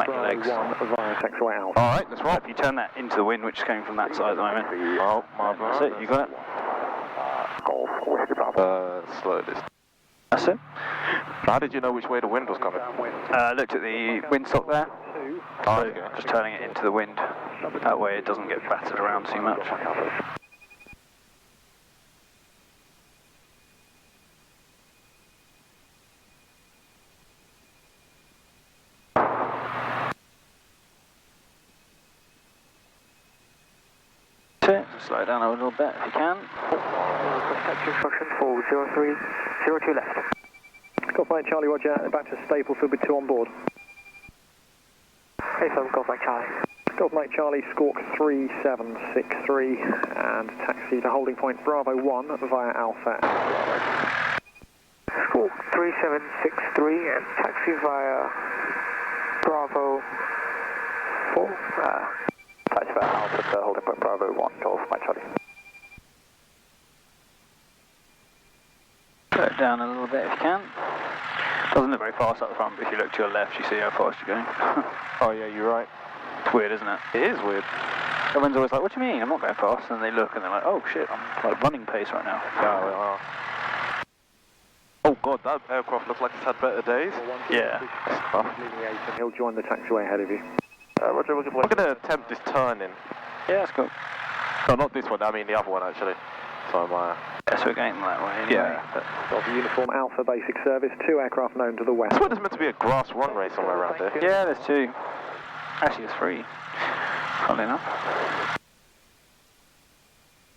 make your legs. Via taxiway Alpha. Alright, let's roll. If you turn that into the wind, which is coming from that side at the moment. Oh, my bad. That's it, you got it? Golf, Whiskey Bravo. Slow this. That's it. How did you know which way the wind was coming? Looked at the windsock there. Oh, So okay. just turning it into the wind. That way it doesn't get battered around too much. Slow down a little bit if you can. Contact instruction 40302 left. Golf Mike Charlie, Roger, back to Staplefield with 2 on board. Hey, so Golf Mike Charlie. Golf Mike Charlie, Squawk 3763 and taxi to holding point Bravo 1 via Alpha. Squawk 3763 and taxi via Bravo 4. Taxi via Alpha to holding point Bravo 1, Golf Mike Charlie. Slow it down a little bit if you can. Doesn't look very fast up the front, but if you look to your left, you see how fast you're going. Oh, yeah, you're right. It's weird, isn't it? It is weird. Everyone's always like, what do you mean? I'm not going fast. And they look and they're like, oh shit, I'm like running pace right now. Yeah, we are. Oh god, that aircraft looks like it's had better days. Yeah. He'll join the taxiway ahead of you. Roger, we're going to attempt this turning. Yeah, that's cool. No, not this one, I mean the other one actually. So I'm Yes, we're going that way anyway. Yeah. But Of uniform Alpha basic service, 2 aircraft known to the west. I swear there's meant to be a grass runway somewhere around here. yeah, there's 2. Actually, there's 3. Funnily enough.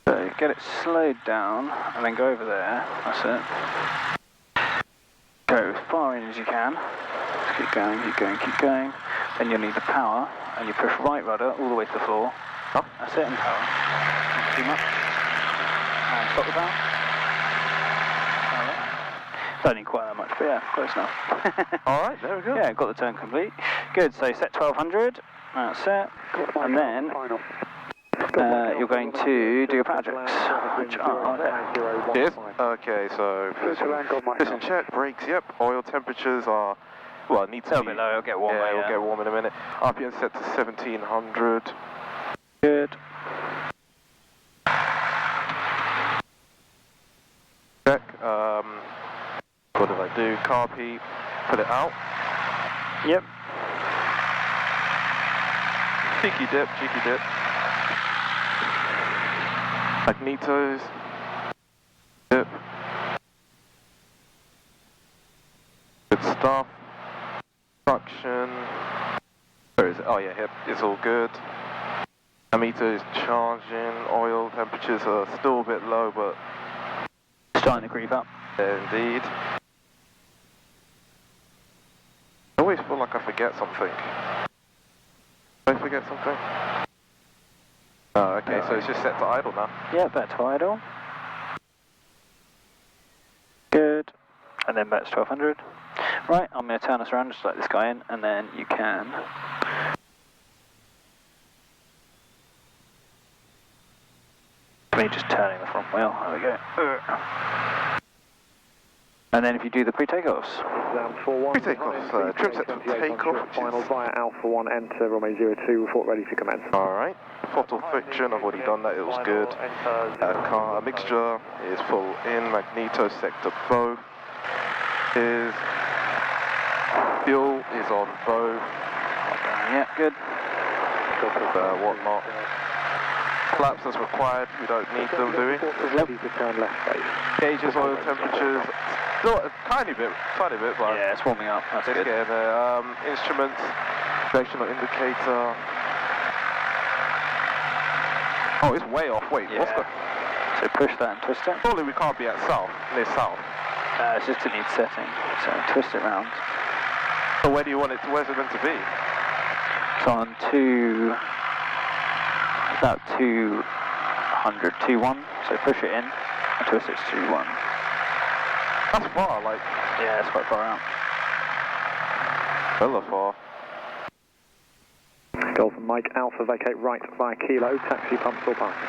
So get it slowed down and then go over there. That's it. Go as far in as you can. Just keep going, keep going, keep going. Then you'll need the power and you push right rudder all the way to the floor. Oh. That's it, and power. Not too much. And stop the power. Don't need quite that much, but yeah, close enough. Alright, there we go. Yeah, got the turn complete. Good, so set 1200, that's it. And then you're going to do your power jacks, which are there. Yes. Okay, so position check, brakes, yep. Oil temperatures are, well, it needs to A little bit low, it'll get warmer. Yeah, it'll get warm in a minute. RPM set to 1700. Good. Check. What did I do? Carb heat. Put it out. Yep. Cheeky dip, cheeky dip. Magnetos. Dip. Good stuff. Suction. Where is it? Oh yeah, here. It's all good. Ammeter is charging. Oil temperatures are still a bit low, but Starting to creep up. yeah, indeed. I always feel like I forget something. Did I forget something? Oh, okay, so it's just set to idle now. Yeah, back to idle. Good. And then back to 1200. Right, I'm going to turn us around, just let this guy in, and then you can. Me just turning the front wheel. There we go. And then if you do the pre-takeoffs. Pre-takeoffs, trim set to takeoff. Final via Alpha 1, enter runway 02, report ready to commence. Alright. Throttle friction, I've already done that, it was good. Car mixture is full in, magneto sector both. Fuel is on both. Yeah, good. Whatnot. Flaps as required, we don't need them, do we? Gauges, oil temperatures, still a tiny bit, but Yeah, it's warming up, that's let's good. get in there. Instruments, directional indicator. Oh, it's way off, wait, Yeah. what's the... So push that and twist it. Surely we can't be at south, near south. It's just a neat setting, so twist it round. So where do you want it to, where's it meant to be? It's on about 200, 2-1, so push it in and twist it to 2-1. That's far, like... Yeah, it's quite far out. Hella far. Golf and Mike Alpha, vacate right via Kilo, taxi pump still parking.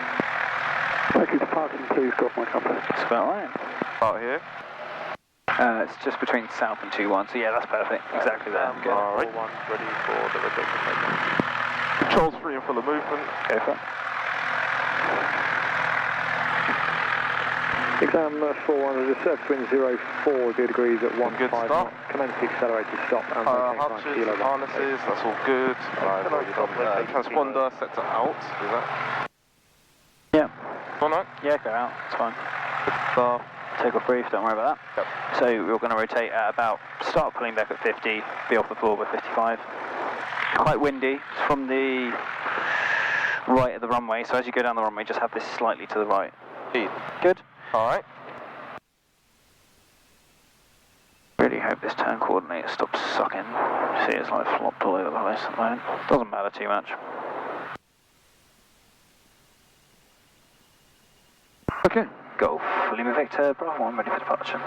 Taxi to parking please, Golf Mike Alpha. That's about right. Out here. It's just between south and 2-1, so yeah, that's perfect. Exactly there. Good. Alright. 1 ready for the rotation. Controls free and full of movement. Go for it. Exam 400, surface wind 04 degrees at 1.5 Good knots. stop. Commence the accelerated stop and rotate 9 Hatches, kilo. harnesses, that's all good. Transponder set to out, is that? Yeah. Oh no? Yeah, go out. It's fine. Good stuff. Take off brief, don't worry about that. Yep. So we're going to rotate at about, start pulling back at 50, be off the floor by 55. Quite windy. It's from the right of the runway, so as you go down the runway, just have this slightly to the right. Good? Alright. Really hope this turn coordinator stops sucking. See, it's like flopped all over the place at the moment. Doesn't matter too much. Okay. Golf Lima Victor, Bravo 1, ready for departure.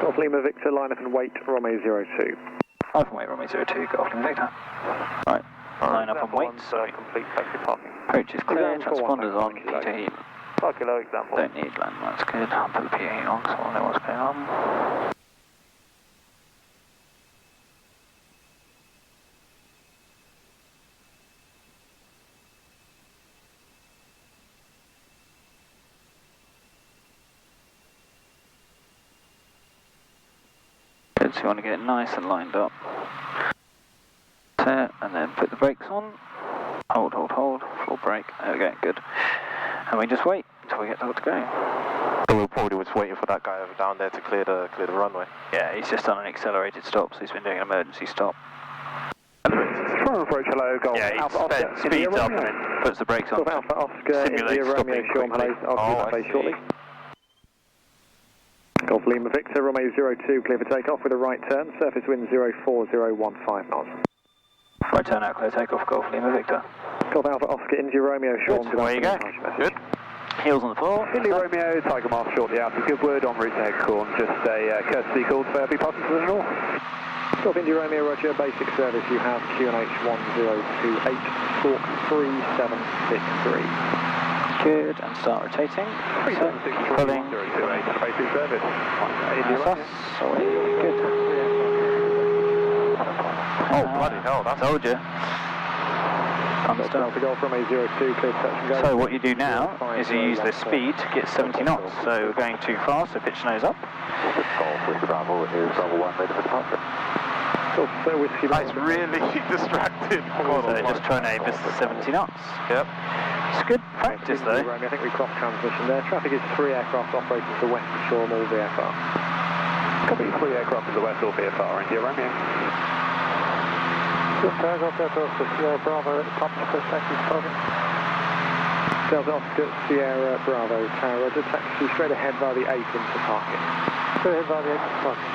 Golf Lima Victor, line up and wait, Romeo 02. Line up and wait, Romeo 02, Golf Lima Victor. Right, line up and wait, sorry. Complete taxi parking. Approach is clear, Exam 4-1, transponders on, kilo. Peter heat. 5 kilo, example. Don't need landmarks, good. I'll put the PA heat on, because I know what's going on. Good, so you want to get it nice and lined up. Set, and then put the brakes on. Hold, hold, hold, full brake. There we go, good. And we just wait until we get told to go. So we're probably just waiting for that guy over down there to clear the runway. Yeah, he's just done an accelerated stop, so he's been doing an emergency stop. Approach, hello, Golf. Yeah, he Alpha, Oscar, speeds up Romeo. and then puts the brakes on. Golf Alpha, Oscar, Simulates India, Romeo, stopping Sean, quickly. hello. I'll call that face shortly. Golf Lima Victor, Romeo 02, clear for takeoff with a right turn, surface wind 04015 knots. Right turn out, clear takeoff, Golf Lima Victor. Golf Alpha, Oscar, India, Romeo, Sean. Good, away you go. Good. Heels on the floor. India, Romeo, Tiger Mark shortly out. Good word en route to Headcorn. Just a courtesy call for every passenger to the north. Golf India, Romeo, Roger, basic service. You have QNH 1028, stalk 3763. Good, and start rotating. So, keep pulling. Basic service. That's us. Away, good. Oh, bloody hell, that's... Told you. Delta Golf Romeo 02, clear touch and go. So what you do now is you use the speed to get 70 knots. So we're going too fast, so pitch nose up. Golf with the Bravo is Bravo 1 ready for departure. Golf Whiskey. That's really distracted. So just trying to aim this to 70 knots. Yep. It's good practice though. I think we crossed transmission there. Traffic is 3 aircraft operating to the west of shore, all VFR. Copy 3 aircraft to the west, all VFR, India Romeo. Delta Oscar Sierra Bravo, top to first taxi departure. Delta Oscar Sierra Bravo, Tower Roger, taxi straight ahead via the 8 into parking. Straight ahead via the 8 into parking.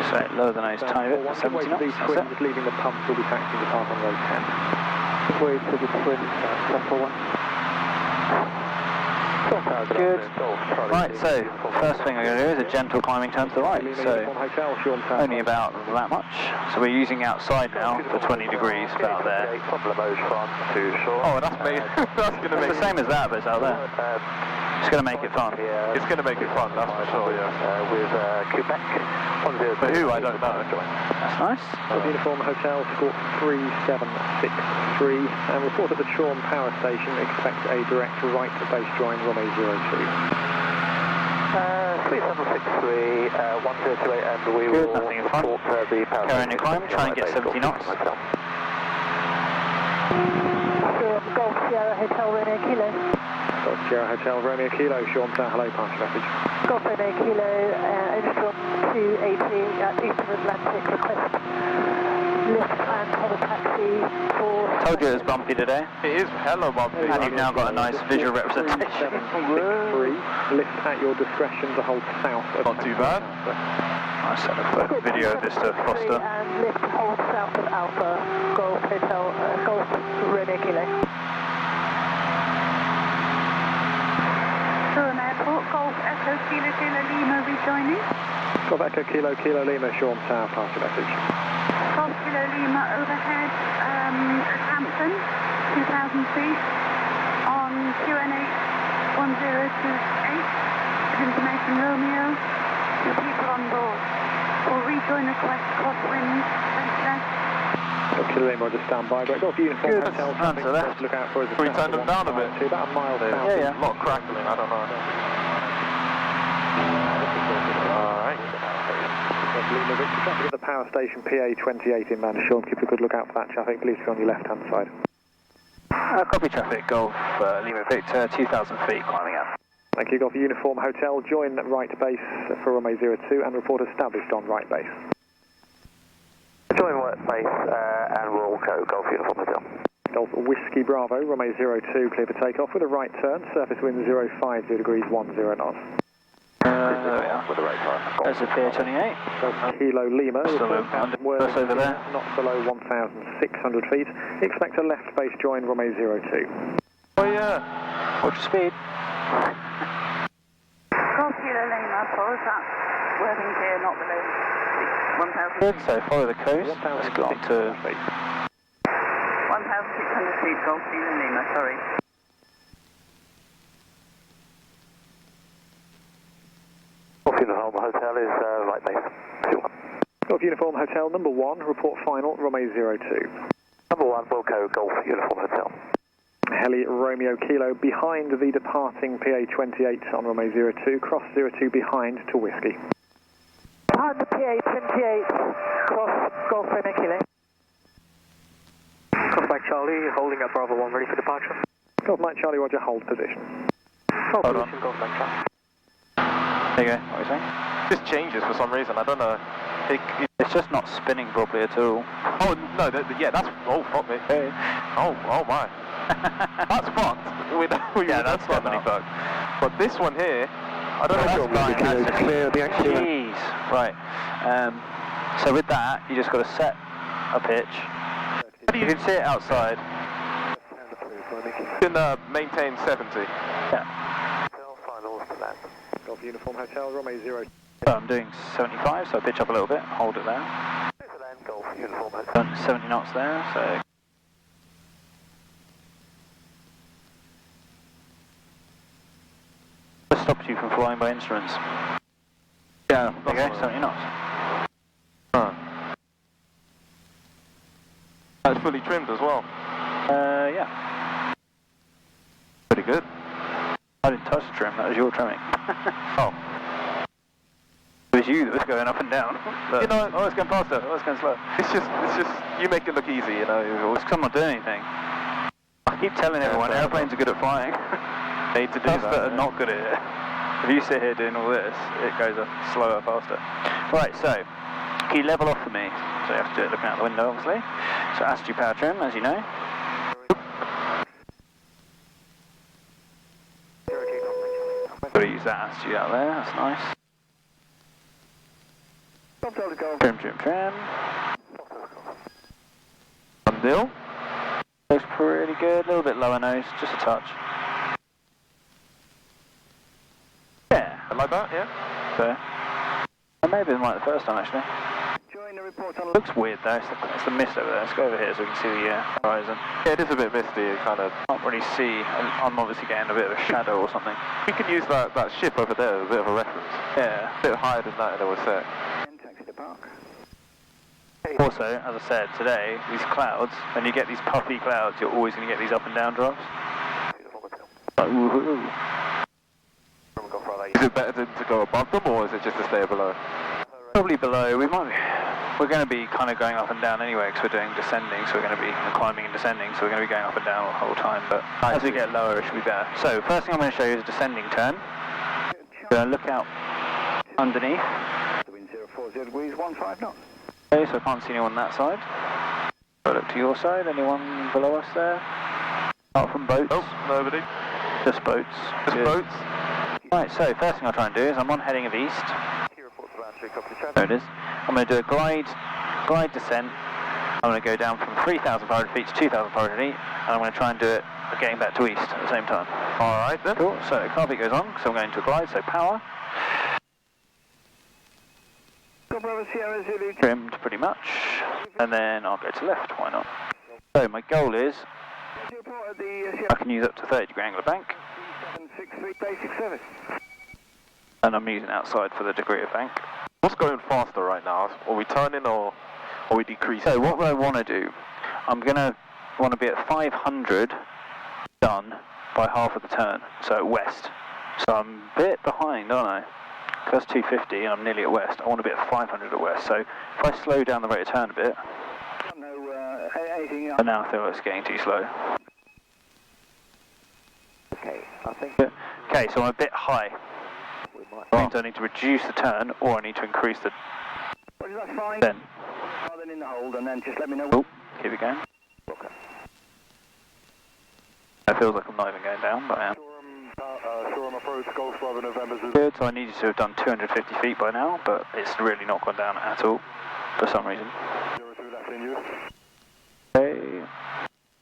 So lower the nose tiny bit, 70 knots, These that's twins it. leaving the pump will be taxiing to park on road 10. Wait to the twins, Temple 1. Good. Right, so first thing I'm going to do is a gentle climbing turn to the right. So only about that much. So we're using outside now for 20 degrees, about there. Oh, that's me. That's going to make It's the same as that, but it's out there. It's going to make it fun. It's going to make it fun, that's for sure, yeah. With Quebec. But who, I don't know. That's nice. Uniform Hotel, score 3763, and report at the Chorm Power Station, expect a direct right base join, Romeo 02. 3763, 1028, and we Good, will nothing in front. report the power Carry on station. your climb, try and get 70 knots. Golf Sierra Hotel Romeo Kilo. Golf Sierra Hotel Romeo Kilo, Sean Tower, hello, pass message. Golf Romeo Kilo, Overstorm 280 at Eastern Atlantic, request lift and head taxi for... Told you it was bumpy today. It is hella bumpy. And you've now got a nice visual representation. 3763, lift at your discretion to hold south of... Not too bad. I sent a video of this to Foster. And lift hold south of Alpha, Golf Hotel, Golf Romeo Kilo. Durham Airport, Golf Echo Kilo Kilo Lima rejoining. Golf Echo Kilo Kilo Lima, Sean Tower, pass your message. Golf Kilo Lima overhead, Hampton, 2,000 feet, on QNH 1028, information Romeo, your people on board. Or rejoin request crosswind, Princess. Kilo Lima, just stand by. Great Golf Uniform Good. Hotel. Round to the left. Look out for us. We turned them down a bit. About a mile south. Yeah. A lot of crackling, I don't know. Alright. Lima Victor, traffic at the power station, PA 28 inbound to Sean. Keep a good look out for that traffic. Please be on your left-hand side. Copy traffic, Golf Lima Victor, 2,000 feet, climbing up. Thank you, Golf Uniform Hotel. Join right base for runway 02 and report established on right base. Join right base and we'll go Golf Uniform Hotel. Golf Whiskey Bravo, runway 02, clear for takeoff with a right turn, surface wind 050 degrees 10 knots. There we are. With the right time. There's a PA 28. Golf Kilo Lima, Just over there. not below 1,600 feet. Expect a left base join, runway 02. Oh yeah. Watch your speed. Golf Kilo Lima, follow that wording here, not below 1,000 Good, feet. so follow the coast. Let's go on to 1,600 feet, Golf Kilo Lima, sorry. Golf Uniform Hotel is right base. Golf Uniform Hotel number 1, report final, runway 02. Number 1, Wilco Golf Uniform Hotel. Heli Romeo Kilo behind the departing PA 28 on runway 02, cross 02 behind to Whiskey. Behind the PA 28, cross Golf Romeo Kilo. Golf Mike Charlie, holding up Bravo 1, ready for departure. Golf Mike Charlie, Roger, hold position. Hold Hold position, Golf Mike Charlie. There you go, what are you saying? This changes for some reason, I don't know. It's just not spinning properly at all. Oh no, yeah, that's, oh fuck me. Hey. Oh my. That's fucked. Yeah, that's definitely fucked. But this one here, I don't know. That's fine, that's clear the actual. Jeez. Right. So with that, you just got to set a pitch. You can see it outside. You can maintain 70. Yeah. Finals to land. Golf Uniform Hotel, runway 02. So I'm doing 75, so I pitch up a little bit, hold it there. Golf Uniform Hotel. Done 70 knots there, so. This stops you from flying by instruments. Yeah. There you go, 70 knots. That's fully trimmed as well. Yeah. Pretty good. I didn't touch the trim, that was your trimming. Oh. It was you that was going up and down. You know, oh, it's going faster, oh, it's going slow. it's just, you make it look easy, you know. It's because I'm not doing anything. I keep telling everyone airplanes are good at flying. Need to do Us that that. are not good at it. If you sit here doing all this, it goes up slower, faster. Right, so, can you level off for me? So you have to do it looking out the window, obviously. So Astro power trim, as you know. Got to use that Astro out there, that's nice. Trim, trim, trim. Undeal. Looks pretty good, a little bit lower nose, just a touch. Yeah. Like that, yeah? So, and maybe it might the first time actually. Looks weird though, it's the mist over there. Let's go over here so we can see the horizon. Yeah, it is a bit misty, it kind of. Can't really see, I'm obviously getting a bit of a shadow or something. We can use that ship over there as a bit of a reference. Yeah. A bit higher than that and it was set. Also, as I said, today, these clouds, when you get these puffy clouds, you're always going to get these up and down drops. Like, woohoo. Is it better to go above them or is it just to stay below? Probably below. We're going to be kind of going up and down anyway because we're doing descending, so we're going to be climbing and descending, so we're going to be going up and down the whole time, but as we get lower it should be better. So, first thing I'm going to show you is a descending turn. We're going to look out underneath. Wind 040 degrees, 15 knots. Okay, so I can't see anyone on that side. I'll look to your side, anyone below us there? Apart from boats? Oh, nobody. Just boats. Just Good. boats. Right, so first thing I'll try and do is I'm on heading of east. There it is. I'm going to do a glide descent. I'm going to go down from 3,500 feet to 2,500 feet, and I'm going to try and do it getting back to east at the same time. Alright then. Cool, so the car beat goes on, so I'm going to a glide, so power. Trimmed pretty much, and then I'll go to left, why not? So my goal is, I can use up to 30 degree angle of bank. And I'm using outside for the degree of bank. What's going faster right now? Are we turning or are we decreasing? So what I want to do, I'm going to want to be at 500 done by half of the turn, so at west. So I'm a bit behind, aren't I? That's 250 and I'm nearly at west. I want to be at 500 at west. So if I slow down the rate of turn a bit, but now I feel like it's getting too slow. Okay, I think... Okay, so I'm a bit high. That means I need to reduce the turn or I need to increase the... That's fine. Then. Then in the hold and then just let me know... Oh, keep it going. Okay. It feels like I'm not even going down, but I am. Shoreham approach, Golf 5 November. Good, so I need you to have done 250 feet by now, but it's really not gone down at all, for some reason. 02 left in you. Okay.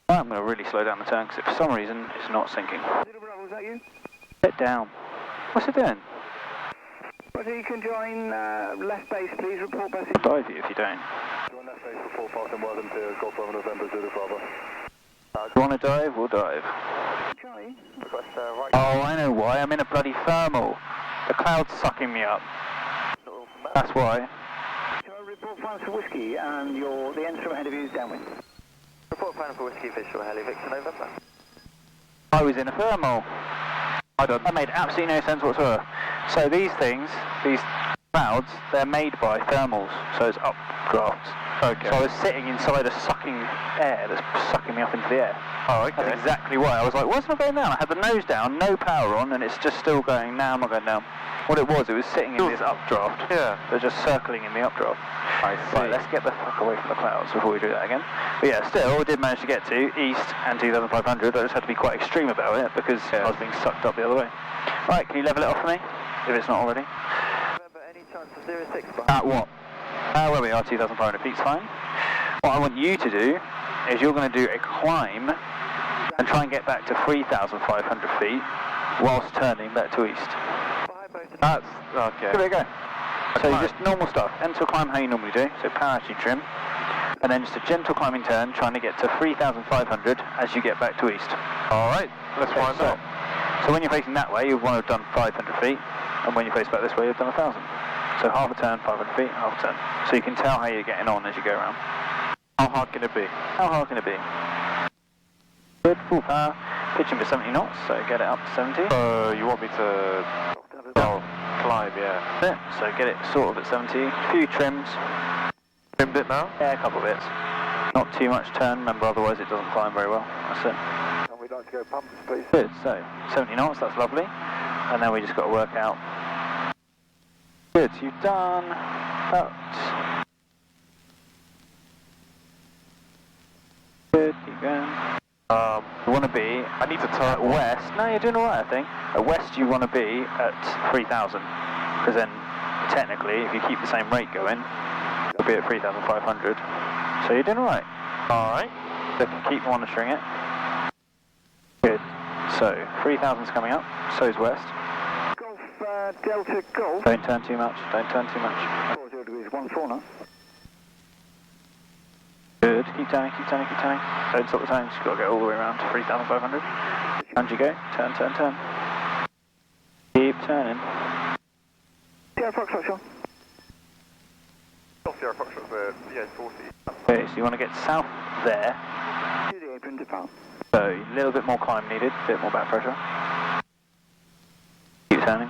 Well, I'm going to really slow down the turn, because for some reason it's not sinking. Was that you? Get down. What's it doing? Roger, you can join left base, please. Report base. I'll dive you if you don't. Join left base for 4 passing Worthing Pier, Golf 5 November, Zulu Bravo. If you want to dive, we'll dive. Charlie, request right. Oh, I know why. I'm in a bloody thermal. The cloud's sucking me up. That's why. Charlie, report final for whiskey and the instrument ahead of you is downwind. Report final for whiskey, visual heli, Victor November. I was in a thermal. That made absolutely no sense whatsoever. So these things, these clouds, they're made by thermals, so it's updrafts. Okay. So I was sitting inside a sucking air that's sucking me up into the air. Oh, okay. That's exactly why. I was like, why is it not going down? I had the nose down, no power on, and it's just still going, no, I'm not going down. What it was sitting in this updraft. Yeah. They're just circling in the updraft. I see. Right, let's get the fuck away from the clouds before we do that again. But yeah, still, I did manage to get to east and 2,500. I just had to be quite extreme about it because I was being sucked up the other way. Right, can you level it off for me? If it's not already. Remember, any chance of 06 At what? Where we are, 2,500 feet's fine. What I want you to do is you're going to do a climb and try and get back to 3,500 feet whilst turning back to east. That's okay. Here we go. So just normal stuff. Enter climb how you normally do, so parachute trim. And then just a gentle climbing turn, trying to get to 3,500 as you get back to east. Alright, let's find out. So when you're facing that way, you want to have done 500 feet. And when you face back this way, you've done 1,000. So half a turn, 500 feet, half a turn. So you can tell how you're getting on as you go around. How hard can it be? How hard can it be? Good, full power. Pitching for 70 knots, so get it up to 70. You want me to climb, yeah. That's it. So get it sort of at 70. A few trims. Trimmed it now? Yeah, a couple of bits. Not too much turn, remember, otherwise it doesn't climb very well. That's it. And we'd like to go pumps, please. Good, so 70 knots, that's lovely. And then we just got to work out. Good, you've done about... Good, keep going. You want to be... I need to turn at west. No, you're doing alright, I think. At west, you want to be at 3,000. Because then, technically, if you keep the same rate going, you'll be at 3,500. So you're doing alright. Alright. So keep monitoring it. Good. So, 3,000's coming up. So's west. Golf, Delta Golf. Don't turn too much. Don't turn too much. 40 degrees, 1-4 now. Good. Keep turning, keep turning, keep turning. Don't stop the turn. Just got to go all the way around to 3,500. And you go. Turn, turn, turn. Keep turning. Sierra Foxtrot, Sean. Sierra Foxtrot, yeah, 40. Okay, so you want to get south there. To the apron, depart. So a little bit more climb needed, a bit more back pressure. Keep turning.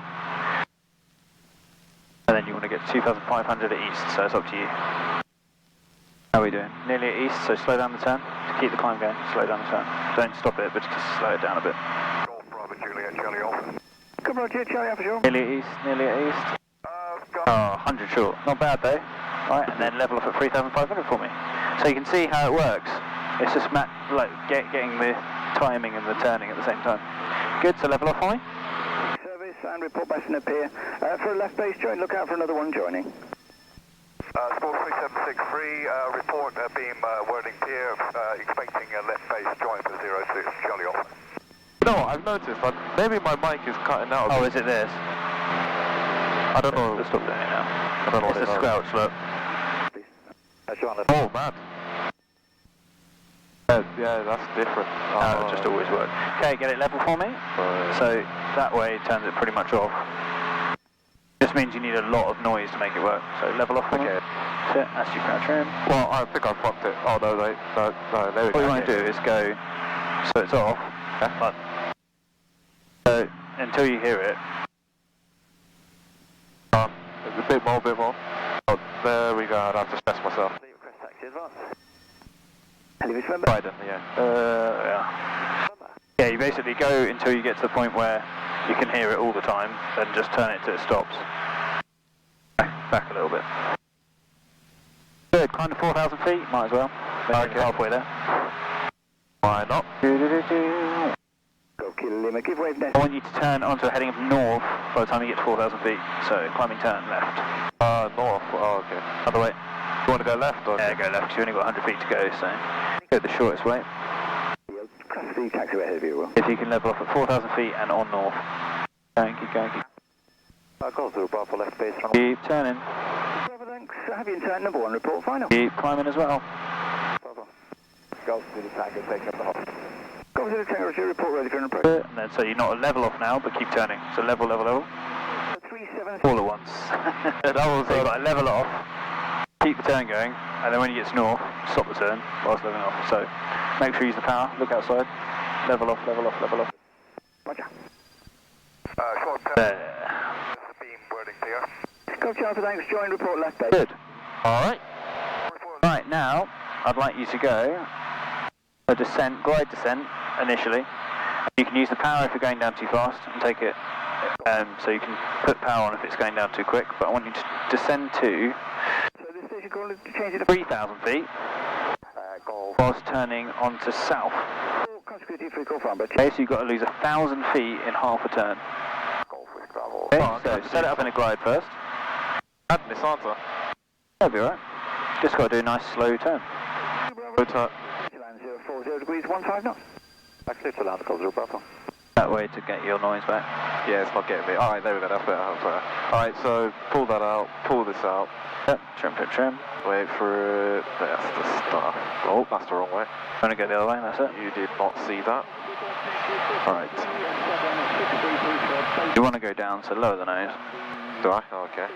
And then you want to get 2,500 at east, so it's up to you. How are we doing? Nearly at east, so slow down the turn. Keep the climb going, slow down the turn. Don't stop it, but just slow it down a bit. Golf, Bravo, Juliet, Charlie Alpha. Come on, Charlie Alpha, Sean. Nearly at east, nearly at east. Oh, 100 short. Not bad though. Right, and then level off at 3,500 for me. So you can see how it works. It's just getting the timing and the turning at the same time. Good, so level off for me. Service and report back in the pier. For a left base join, look out for another one joining. Sport 3763, report beam Worthing Pier, expecting a left base join for 06, Charlie Alpha. No, I've noticed that maybe my mic is cutting out. Oh, is it this? I don't know. Let's stop doing it now. I don't know what it's it a is. squelch, look. Oh, man. Yeah, that's different. No, it just always works. Okay, get it level for me. So that way it turns it pretty much off. means you need a lot of noise to make it work. So level off. Okay. Sit as you crouch in. Well, I think I fucked it. Oh no, wait, no, there we go. What you want to do is go, so it's off, but so until you hear it. A bit more, Oh, there we go, I'd have to stress myself. Request taxi advance. Biden, yeah. Yeah. Yeah, you basically go until you get to the point where you can hear it all the time, then just turn it till it stops. Back a little bit. Good, climb to 4,000 feet, might as well. Okay. Halfway there. Why not? Go Kilo Lima, give wave next. I want you to turn onto a heading of north by the time you get to 4,000 feet. So climbing turn left. North, oh okay. Other way. You want to go left or? Yeah, go left. You only got 100 feet to go, so go the shortest way. Class C taxiway ahead of you, Will. If you can level off at 4,000 feet and on north. Keep going. Golf Zulu Bravo left base. Keep turning. Bravo, thanks. Have you intent number 1 report final? Keep climbing as well. Bravo. Golf Zulu Tango taking up the hop. Golf Zulu Tango, report ready for an approach. And then so you're not a level off now, but keep turning. So level. 37. All at once. So you've got a level off, keep the turn going, and then when you get to north, stop the turn whilst leveling off. So make sure you use the power, look outside, level off. Roger. Short turn. There. Beam wording clear. Golf Charlie, thanks. Join report left base. Good. Alright. Right, now, I'd like you to go a descent, glide descent, initially. You can use the power if you're going down too fast and take it, so you can put power on if it's going down too quick, but I want you to descend to So this station call to change it to 3,000 feet golf. whilst turning onto south. Consecutive free call from, but Okay, so you've got to lose 1,000 feet in half a turn. golf with gravel. Okay, so set it up in a glide first. Add this answer. That'll be alright. Just got to do a nice slow turn. Go to... Land 040 degrees 15 knots. Back to land Golf Zulu Bravo. That way to get your noise back. Yeah, it's not getting me. Alright, there we go, that's better. Alright, so pull that out, pull this out. Yep, trim. Wait for it. That's the stuff. Oh, that's the wrong way. Want to go the other way, that's it. You did not see that. Alright. You want to go down, so lower the nose. Do I? Oh, okay.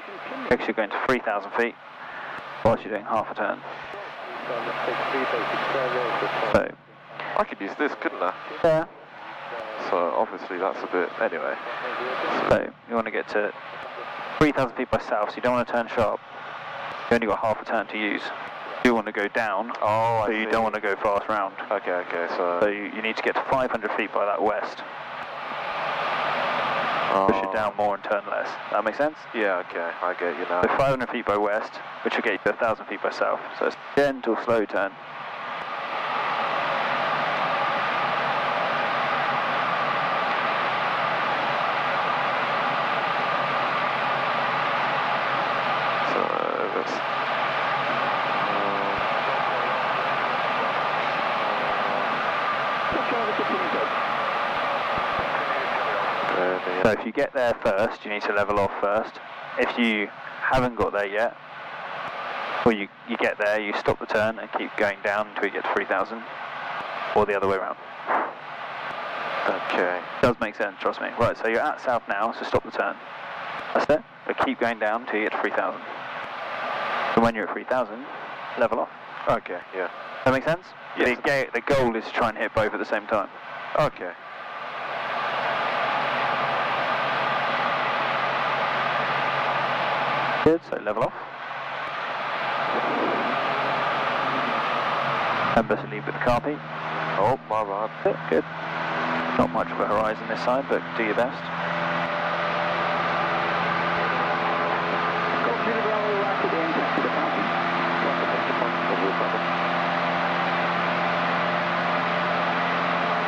Actually, you're going to 3,000 feet whilst you're doing half a turn. So, I could use this, couldn't I? yeah. So obviously that's a bit... Anyway. So, you want to get to 3,000 feet by south, so you don't want to turn sharp. You only got half a turn to use. You want to go down, Oh, so you don't want to go fast round. Okay, so... So you need to get to 500 feet by that west. Push it down more and turn less. That make sense? Yeah, okay, I get you now. So 500 feet by west, which will get you to 1,000 feet by south. So it's a gentle, slow turn. So that's... So if you get there first, you need to level off first. If you haven't got there yet, or you get there, you stop the turn and keep going down until you get to 3,000, or the other way around. Okay. Does make sense, trust me. Right, so you're at south now, so stop the turn. That's it. But keep going down until you get to 3,000. So when you're at 3,000, level off. Okay, yeah. That make sense? Yes. The goal is to try and hit both at the same time. Okay. Good, so level off. Remember to leave with the carpet. Oh, my bad. Good. Not much of a horizon this side, but do your best.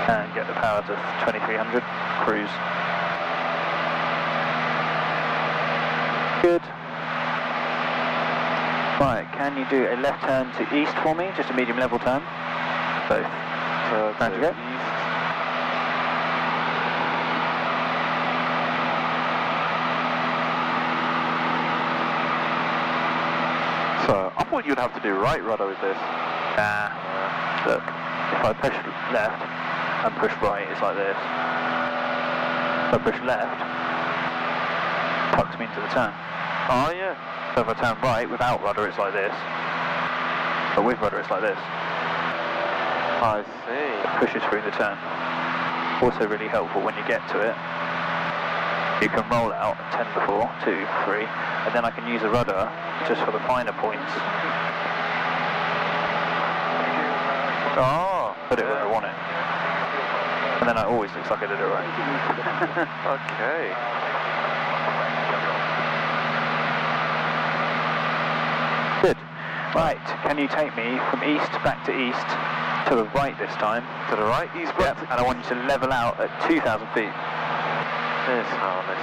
And get the power to 2300. Cruise. Good. Right, can you do a left turn to east for me? Just a medium level turn. Both. So Round you go. east. So I thought you'd have to do right rudder with this. Nah. Look, if I push left and push right, it's like this. If I push left, tucks me into the turn. Oh yeah. So if I turn right without rudder, it's like this. But with rudder, it's like this. I see. Pushes through the turn. Also really helpful when you get to it. You can roll out at 10 before, 2, 3, and then I can use the rudder just for the finer points. Oh, Put it where I want it. And then it always looks like I did it right. Okay. Good. Right, can you take me from east back to east to the right this time? To the right, east. Yep, and I want you to level out at 2,000 feet. There's harness.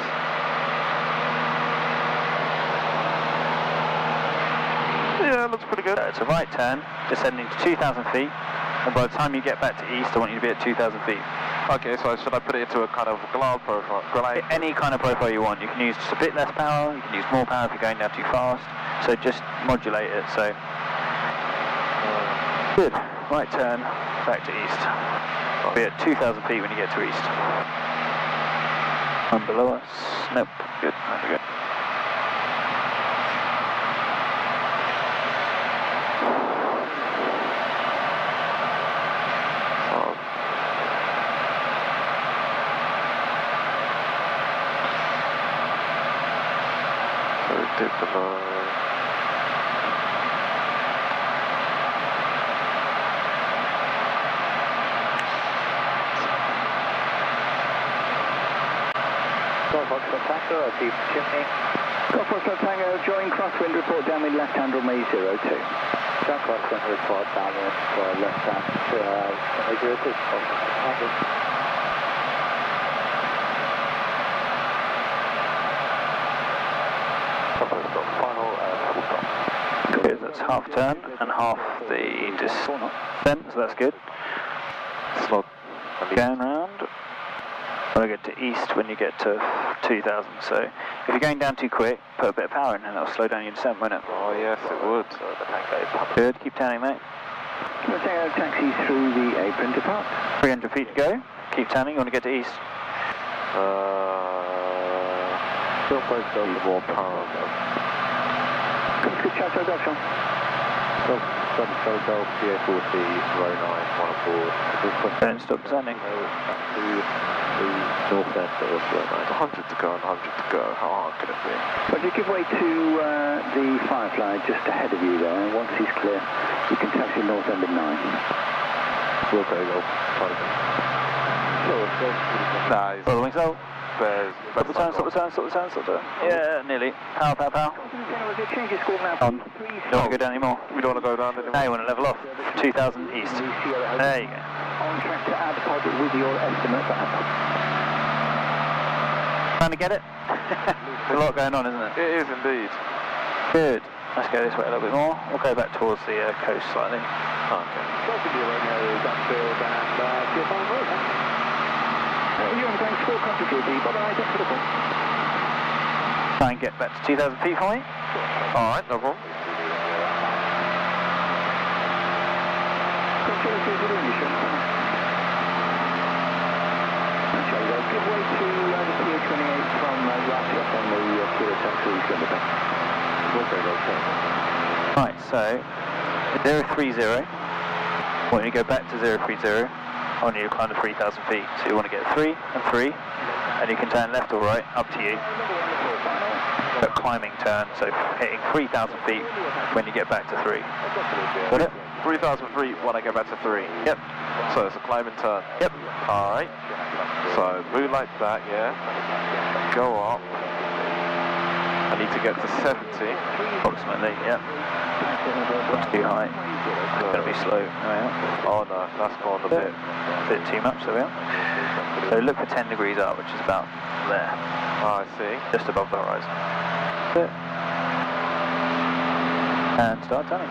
Yeah, looks pretty good. So it's a right turn, descending to 2,000 feet, and by the time you get back to east, I want you to be at 2,000 feet. Okay, so should I put it into a kind of glide profile? Any kind of profile you want. You can use just a bit less power, you can use more power if you're going down too fast, so just modulate it, so... Good. Right turn, back to east. I'll be at 2,000 feet when you get to east. And below us. Nope. Good. There we go. So dip below. Foxtrot Tango, deep chimney. Foxtrot Tango, join crosswind, report downwind left hand runway 02. Join crosswind, report downwind for left hand runway 02. Final full stop. Good, that's half turn and half the descent, so that's good. Slot. Going round. When I get to east when you get to 2,000, so if you're going down too quick, put a bit of power in and it'll slow down your descent, won't it? Oh yes, it would. Good, keep turning, mate. Taxi through the apron depart. 300 feet to go. Keep turning, you want to get to east. Still placed on the more power. Good chat, Dr. Philadelphia 40, row 9, 1 Don't stop descending. North end of row 9. 100 to go and 100 to go. How hard can it be? But you give way to the Firefly just ahead of you there. Once he's clear, you can taxi north end of 9. We'll go, try to go. Nah, he's... Roll the wings out. Stop the turn, stop the turn, stop the turn, stop the turn. Yeah, nearly. Power, power, power. Change your score now. On. Don't want to go down anymore. We don't want to go down anymore. Now you want to level off. 2,000 east. There you go. On track to add pod with your estimate for add pod. Trying to get it? There's a lot going on, isn't it? It is indeed. Good. Let's go this way a little bit more. We'll go back towards the coast slightly. Okay. You're going to full control the bottom right for the call. Try and get back to 2,000 feet for me. Alright, no problem. Give way to the PA28 from Russia on the Kilo Taxi Limiter. Right, so 030. When you go back to 030, I want you to climb to 3,000 feet. So you want to get 3 and 3, and you can turn left or right, up to you. A climbing turn, so hitting 3,000 feet when you get back to 3. Got it? 3,000 feet when I get back to 3. Yep. So it's a climbing turn. Yep. Alright. So move like that, yeah. Go up. I need to get to 70. Approximately, yep. Not too high. It's going to be slow. Oh no, that's gone a bit too much, there we are. So look for 10 degrees up, which is about there. Oh, I see. Just above the horizon. And start turning.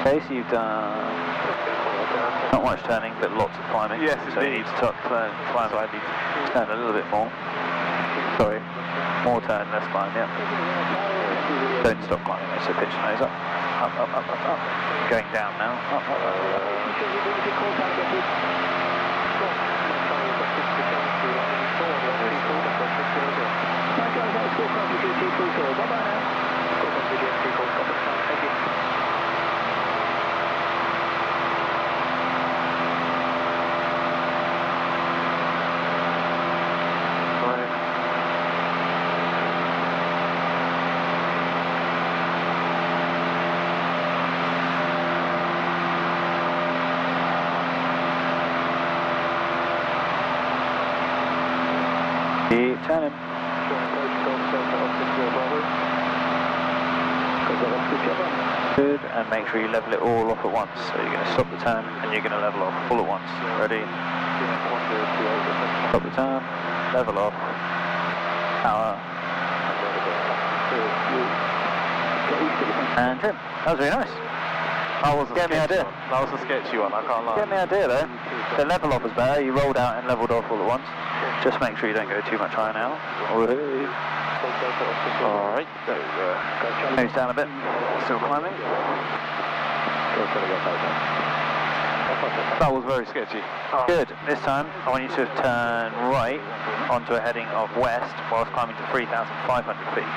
Okay, so you've done not much turning, but lots of climbing. Yes, so you need to climb. So I need to turn a little bit more. Sorry, more turn, less climb, yeah. Don't stop climbing, so pitch your nose up. Up, up, up, up, up. Going down now. Up, up, up, up. Keep turning. Good, and make sure you level it all off at once. So you're going to stop the turn and you're going to level off all at once. Ready? Stop the turn, level off, power, and trim. That was very nice. That was a Get me sketchy idea. one. That was a sketchy one, I can't lie. Get me idea though. The level off was better. You rolled out and leveled off all at once. Just make sure you don't go too much higher now. Alright, there we go. Nose down a bit. Still climbing. That was very sketchy. Good. This time I want you to turn right onto a heading of west whilst climbing to 3,500 feet.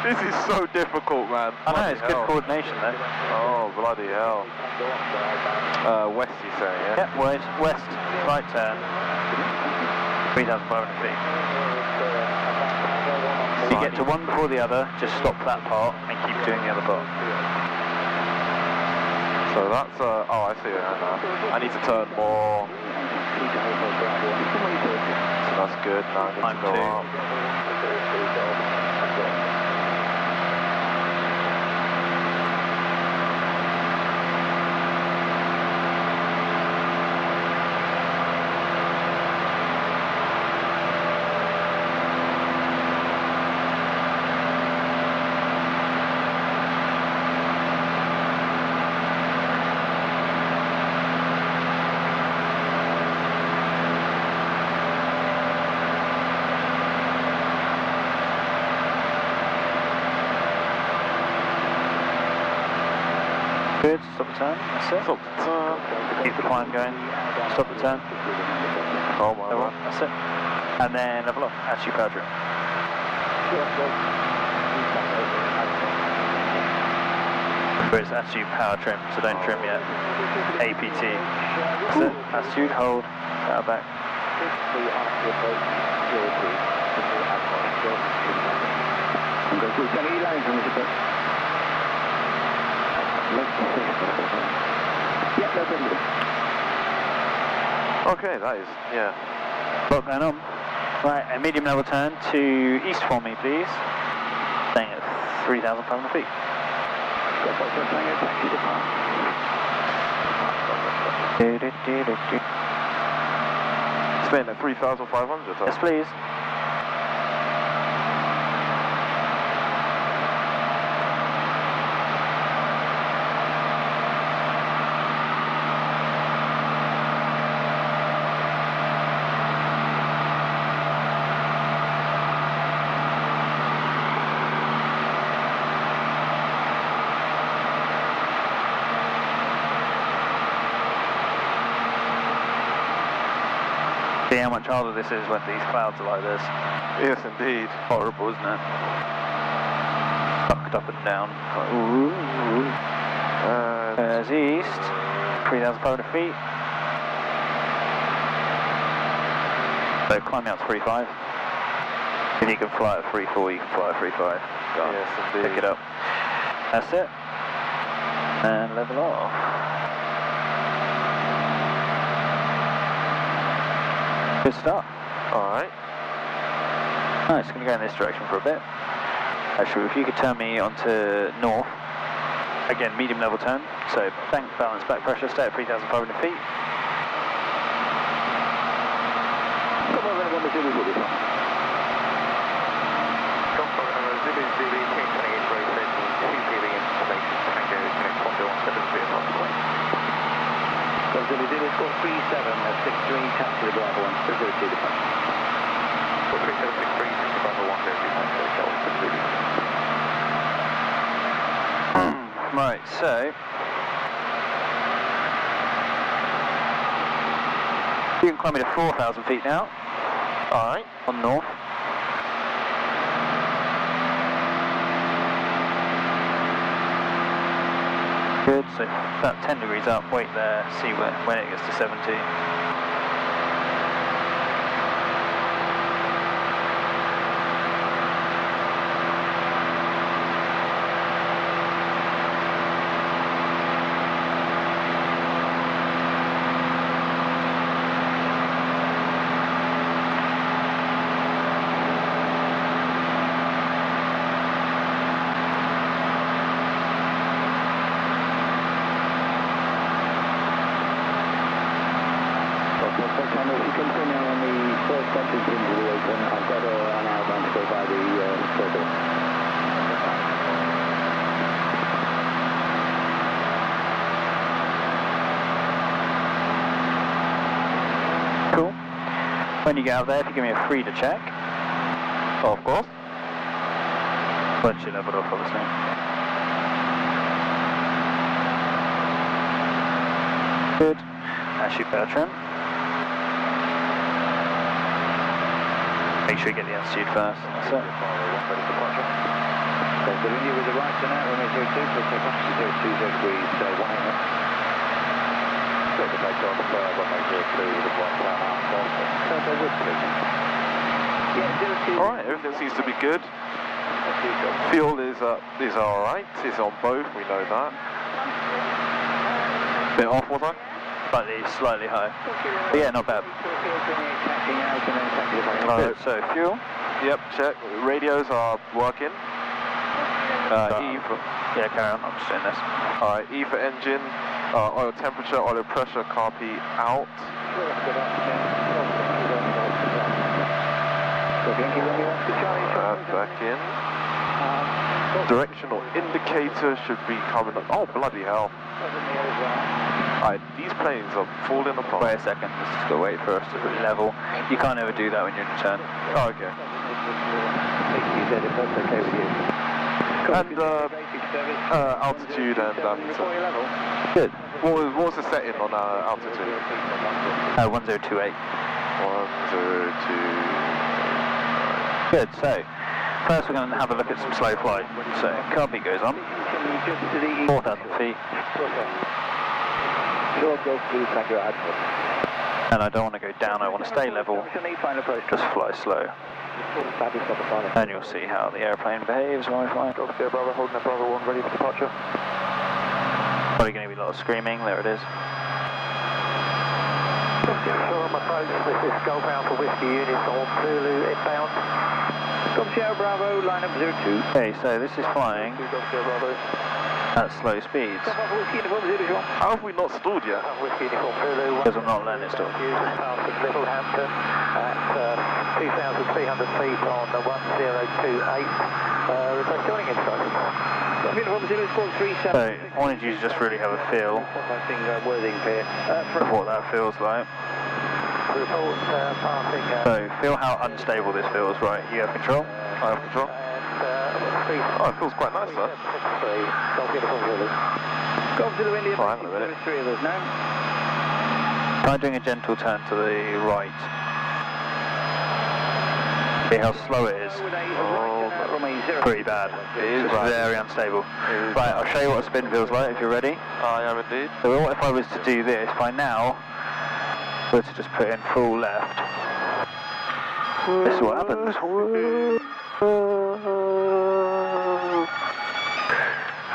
This is so difficult, man. I know, it's good coordination though. Oh, bloody hell. West, you say, yeah? Yep, west, right turn, 3,500 feet. If you get to one before the other, just stop that part and keep doing the other part. So that's, oh, I see it now. I need to turn more. So that's good. Now I need to go up. Good, stop the turn, that's it. Stop the turn. Keep the climb going, stop the turn. Oh my Level, god. that's it. And then level off, attitude power trim. Whereas attitude power trim, so don't trim yet. APT. That's it, attitude, hold, power back. Okay, that is, yeah. Lot going on. Right, a medium level turn to east for me, please. Staying at 3,500 feet. Staying at 3,500. Yes, please. See how much harder this is when these clouds are like this. Yes, indeed. Horrible, isn't it? Sucked up and down. Like, ooh, ooh. There's east, 3,500 feet. So climbing out to 3.5. If you can fly at 3.4, you can fly at 3.5. Yes, indeed. Pick it up. That's it. And level off. Good start. Alright. Nice, going to go in this direction for a bit. Actually, if you could turn me onto north. Again, medium level turn. So bank balance, back pressure, stay at 3,500 feet. Zulu score 37 at 63, taxi to Bravo 1, 0 to departure. 3763, Bravo 1, 0 Right, so you can climb me to 4,000 feet now. Alright. On north. Good, so about 10 degrees up, wait there, see when it gets to 70. September, if you continue on the first entrance into the open, I've got an outbound to go by the circle. Cool. When you get out there, if you give me a 3 to check. Oh, of course. Once you leveled off, obviously. Good. That's your better trim. Make sure you get the altitude first. That's it. So, giving you with the right to now, runway 02, for capacity 02 degrees, 1 minute. Take the take off, runway 02 with a 1 power half off. Turbo wood, please. Yeah, Alright, everything seems to be good. Fuel is alright, it's on both, we know that. Bit off, was I? Slightly high. But yeah, not bad. So fuel. Yep, check. Radios are working. E for... Yeah, carry on, I'm just doing this. Alright, E for engine, oil temperature, oil pressure, copy out. Back in. Directional indicator should be coming up. Oh, bloody hell. Alright, these planes are falling apart. Wait a second, let's just go wait for us to level. You can't ever do that when you're in turn. Oh, okay. And altitude and Good. what was the setting on altitude? 1028. 102. Good, so first we're going to have a look at some slow flight. So car beat goes on. 4,000 feet. And I don't want to go down, I want to stay level. Just fly slow. And you'll see how the airplane behaves when we fly. Bravo, holding a Bravo 1, ready for departure. Probably going to be a lot of screaming, there it is. On my approach, this is Golf Alpha Whiskey Unit on Zulu inbound. Sierra Bravo, line up 02. Okay, so this is flying at slow speeds. How have we not stalled yet? Because I'm not letting it stall. Littlehampton at 2,300 feet on the 1028. Request joining instructions. So I wanted you to just really have a feel of what that feels like. So feel how unstable this feels, right? You have control? I have control. Oh, it feels quite nice, sir. Fine, a minute. Try doing a gentle turn to the right. See how slow it is. Pretty bad. It is very unstable. Right, I'll show you what a spin feels like if you're ready. I am indeed. So what if I was to do this by now? Were to just put in full left. This is what happens.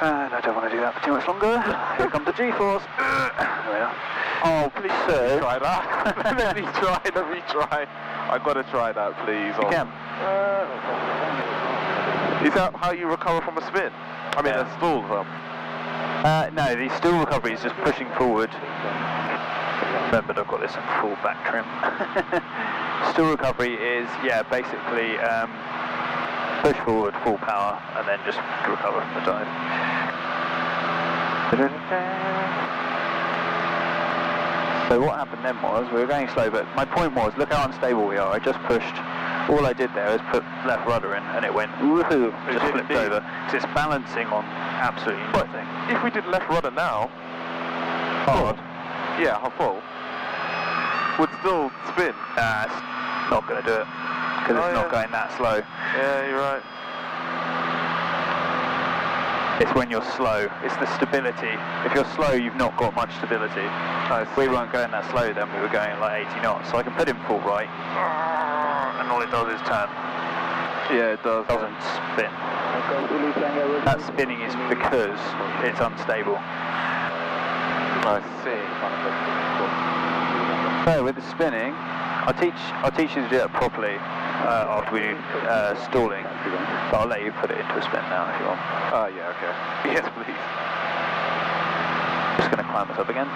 And I don't want to do that for too much longer. Here comes the G-force. Oh, please, sir. Try that. Let me try. I've got to try that, please. You can. Is that how you recover from a spin? I mean, a stall from? No, the stall recovery is just pushing forward. Remember, I've got this in full back trim. Stall recovery is, basically push forward, full power, and then just recover from the dive. So what happened then was, we were going slow, but my point was, look how unstable we are. I just pushed, all I did there is put left rudder in, and it went, woohoo, just flipped over. Because it's balancing on absolutely nothing. If we did left rudder now, hard. Yeah, full, would still spin. Nah, it's not going to do it, because it's not going that slow. Yeah, you're right. It's when you're slow, it's the stability. If you're slow, you've not got much stability. We weren't going that slow then, we were going like 80 knots. So I can put in full right, and all it does is turn. Yeah, it does. It doesn't spin. That spinning is because it's unstable. I see. So with the spinning, I'll teach you to do that properly after we do stalling. But I'll let you put it into a spin now if you want. Oh, yeah, okay. Yes, please. Just going to climb us up again.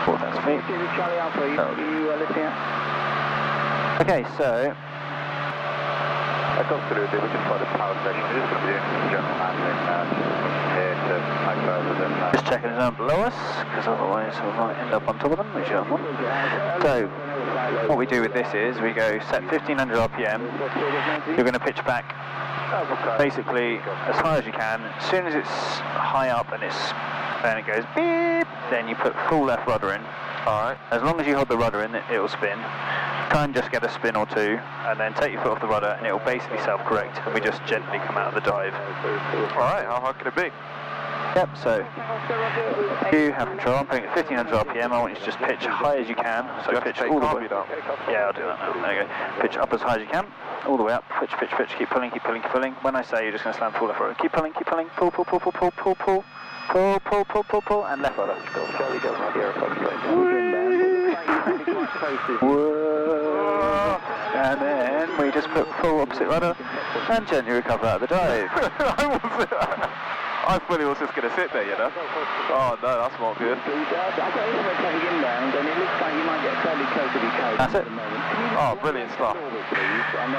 4,000 feet. Charlie Alpha, you lifting out? Okay, so I got through there, we just by the power station. We're just going to be doing some general handling here to no further than just checking it's down below us, because otherwise we might end up on top of them, which you don't want. So, what we do with this is we go set 1500 RPM, you're going to pitch back basically as high as you can. As soon as it's high up and it goes beep, then you put full left rudder in. Alright, as long as you hold the rudder in, it'll spin. Try and just get a spin or two, and then take your foot off the rudder, and it'll basically self-correct, and we just gently come out of the dive. Alright, how hard can it be? Yep, so you have control. I'm putting at 1500 RPM. I want you to just pitch high as you can. So pitch all the way up. Yeah, I'll do that now. There you go. Pitch up as high as you can, all the way up. Pitch, pitch, pitch. Keep pulling, keep pulling, keep pulling. When I say, you're just going to slam full left rudder. Keep pulling, keep pulling. Pull, pull, pull, pull, pull, pull, pull. Pull, pull, pull, pull, pull, and left rudder. Whoa. And then we just put full opposite rudder and gently recover out of the dive. I fully was just going to sit there, you know. Oh no, that's not good. That's it. Oh, brilliant stuff.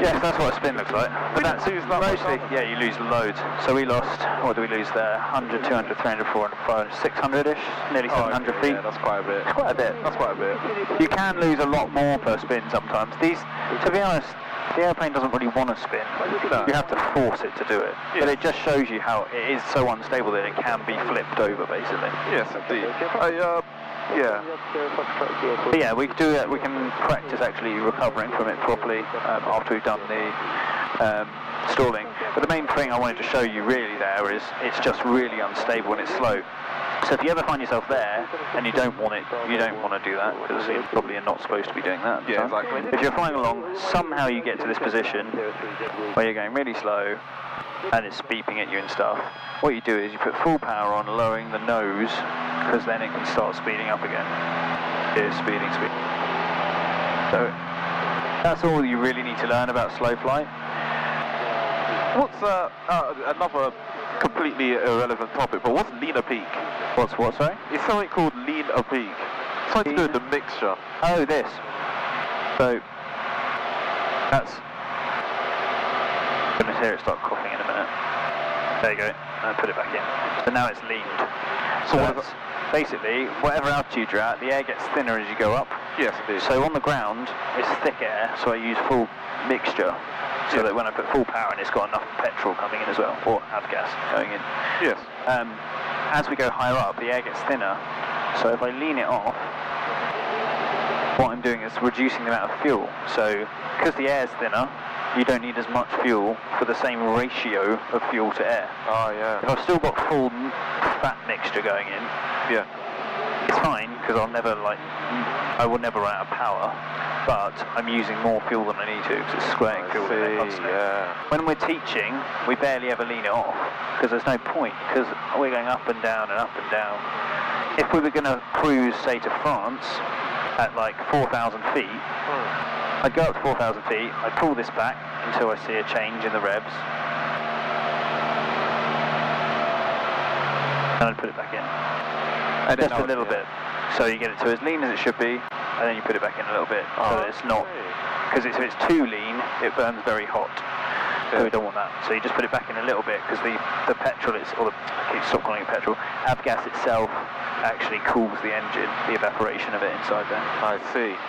Yes, that's what a spin looks like. But that's mostly, yeah, you lose loads. So we lost, what do we lose there? 100, 200, 300, 400, 500, 600-ish, nearly 700 feet. Yeah, that's quite a bit. Quite a bit. That's quite a bit. You can lose a lot more per spin sometimes. These, to be honest, the airplane doesn't really want to spin. No. You have to force it to do it. Yes. But it just shows you how it is so unstable that it can be flipped over, basically. Yes, indeed. Yeah. But yeah, we can do it. We can practice actually recovering from it properly after we've done the stalling. But the main thing I wanted to show you really there is it's just really unstable when it's slow. So if you ever find yourself there and you don't want to do that, because you probably are not supposed to be doing that. Yeah, exactly. If you're flying along, somehow you get to this position where you're going really slow and it's beeping at you and stuff, what you do is you put full power on, lowering the nose, because then it can start speeding up again. Here's speeding. So that's all you really need to learn about slow flight. What's another completely irrelevant topic, but what's lean a peak? What's what, sorry? It's something called lean a peak. Something to do with the mixture. Oh, this. So that's. I'm going to hear it start coughing in a minute. There you go. And put it back in. So now it's leaned. So that's basically whatever altitude you're at, the air gets thinner as you go up. Yes, indeed. So on the ground, it's thick air, so I use full mixture. So that when I put full power in, it's got enough petrol coming in as well, or avgas going in. Yes. As we go higher up, the air gets thinner. So if I lean it off, what I'm doing is reducing the amount of fuel. So because the air's thinner, you don't need as much fuel for the same ratio of fuel to air. Oh, yeah. If I've still got full fat mixture going in, yeah, it's fine, because I will never run out of power, but I'm using more fuel than I need to, because it's squaring fuel in there constantly. Yeah. When we're teaching, we barely ever lean it off, because there's no point, because we're going up and down and up and down. If we were going to cruise, say, to France at like 4,000 feet, I'd go up to 4,000 feet, I'd pull this back until I see a change in the revs, and I'd put it back in. And just a little bit. So you get it to as lean as it should be, and then you put it back in a little bit, so that it's not, because if it's too lean, it burns very hot. So we don't want that. So you just put it back in a little bit, because the petrol is, I keep stop calling it petrol, avgas itself actually cools the engine, the evaporation of it inside there. I see.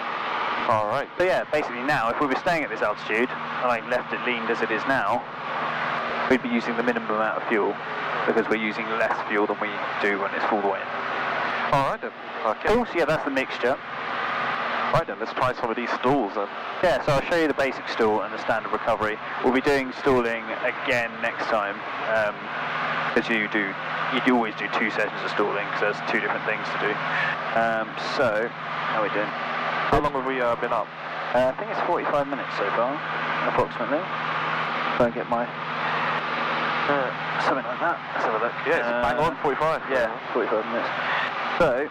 Alright. So yeah, basically now, if we were staying at this altitude, and I left it leaned as it is now, we'd be using the minimum amount of fuel, because we're using less fuel than we do when it's full the way in. Alright then. Okay. Cool, so yeah, that's the mixture. Right then, let's try some of these stalls then. Yeah, so I'll show you the basic stall and the standard recovery. We'll be doing stalling again next time, because you always do 2 sessions of stalling, because there's 2 different things to do. So, how are we doing? How long have we been up? I think it's 45 minutes so far, approximately. So I get my... something like that. Let's have a look. Yeah, it's bang on, 45. Yeah, 45 minutes. So,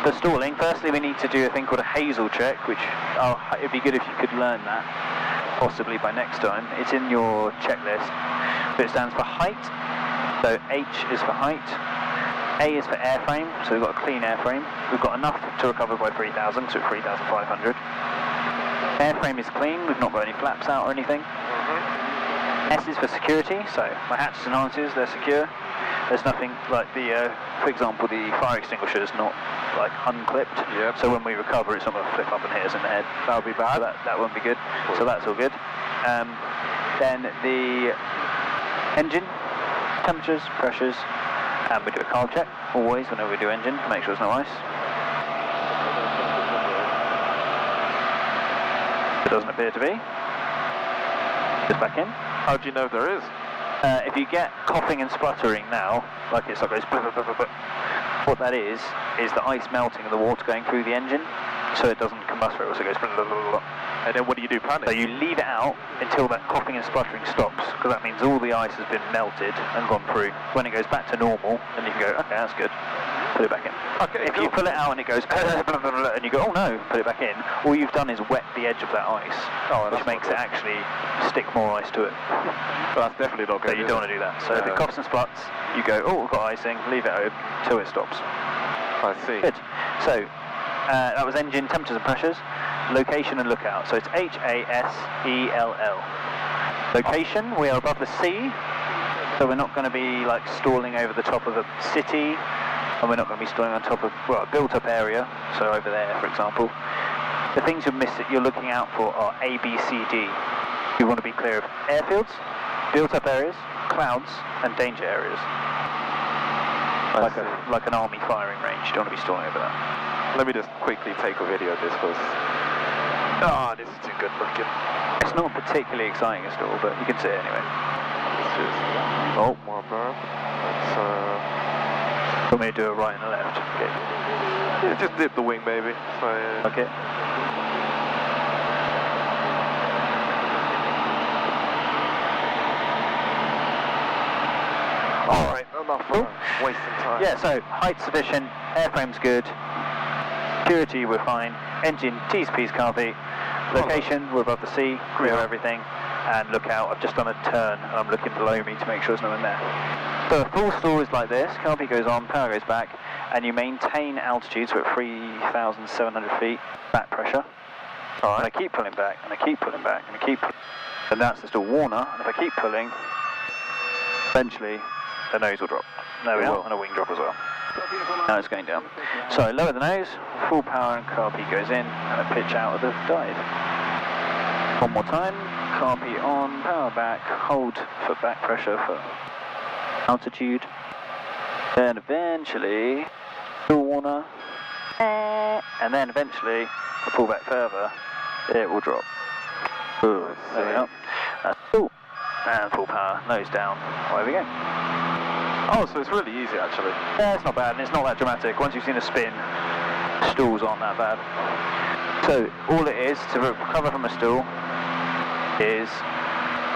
for stalling, firstly we need to do a thing called a Hazel Check, which it'd be good if you could learn that, possibly by next time. It's in your checklist. But it stands for height. So H is for height, A is for airframe, so we've got a clean airframe. We've got enough to recover by 3,000, so 3,500. Airframe is clean, we've not got any flaps out or anything. S is for security, so my hatches and harnesses, they're secure. There's nothing like for example, the fire extinguisher is not like unclipped. Yep. So when we recover, it's not going to flip up and hit us in the head. That would be bad. So that won't be good. So that's all good. Then the engine, temperatures, pressures, and we do a carb check, always, whenever we do engine, to make sure there's no ice. It doesn't appear to be. Just back in. How do you know if there is? If you get coughing and spluttering now, like it's like goes blah, blah, blah, blah, blah, what that is the ice melting and the water going through the engine, so it doesn't combust for it, so it goes blah, blah, blah, blah. And then what do you do, panic? So you leave it out until that coughing and spluttering stops, because that means all the ice has been melted and gone through. When it goes back to normal, then you can go, okay, that's good, put it back in. Okay, if you pull it out and it goes blah, blah, blah, blah, and you go, oh no, put it back in, all you've done is wet the edge of that ice, which makes it actually stick more ice to it. But that's definitely not good. So you don't want to do that. So if it coughs and spluts, you go, oh, we've got icing, leave it open till it stops. I see. Good. So that was engine temperatures and pressures. Location and lookout. So it's HASELL. Location, we are above the sea, so we're not going to be like stalling over the top of a city, and we're not going to be stalling on top of a built-up area. So over there, for example. The things you're looking out for are A, B, C, D. You want to be clear of airfields, built-up areas, clouds, and danger areas. Like an army firing range. You don't want to be stalling over that. Let me just quickly take a video of this first. Ah, this is too good looking. It's not particularly exciting at all, but you can see it anyway. Oh, my bad. Want me to do a right and a left? Okay. Yeah, just dip the wing, baby. So, Okay. Alright, enough for wasting time. Yeah, so height sufficient, airframe's good, security we're fine, engine T's P's carby, location we're above the sea, clear everything, and lookout, I've just done a turn and I'm looking below me to make sure there's no one there. So a full stall is like this, carby goes on, power goes back, and you maintain altitude, so at 3,700 feet, back pressure. Alright. And I keep pulling back, and I keep pulling back, and I keep pulling, and that's the stall Warner, and if I keep pulling, eventually the nose will drop. There we are, and a wing drop as well. Now it's going down. So lower the nose, full power, and carby goes in, and a pitch out of the dive. One more time, carby on, power back, hold for back pressure for altitude. Then eventually, full Warner, and then eventually, I pull back further, it will drop. Ooh, there we are. That's cool. And full power, nose down, away we go. Oh, so it's really easy actually. Yeah, it's not bad, and it's not that dramatic. Once you've seen a spin, stalls aren't that bad. So all it is to recover from a stall is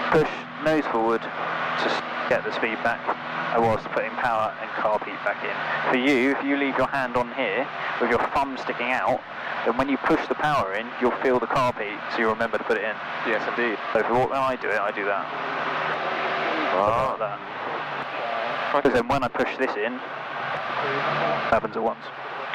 push nose forward to get the speed back, whilst putting power and carb heat back in. For you, if you leave your hand on here with your thumb sticking out, then when you push the power in, you'll feel the carb heat, so you'll remember to put it in. Yes, indeed. So when I do it, I do that. Like that. Because then when I push this in, it happens at once.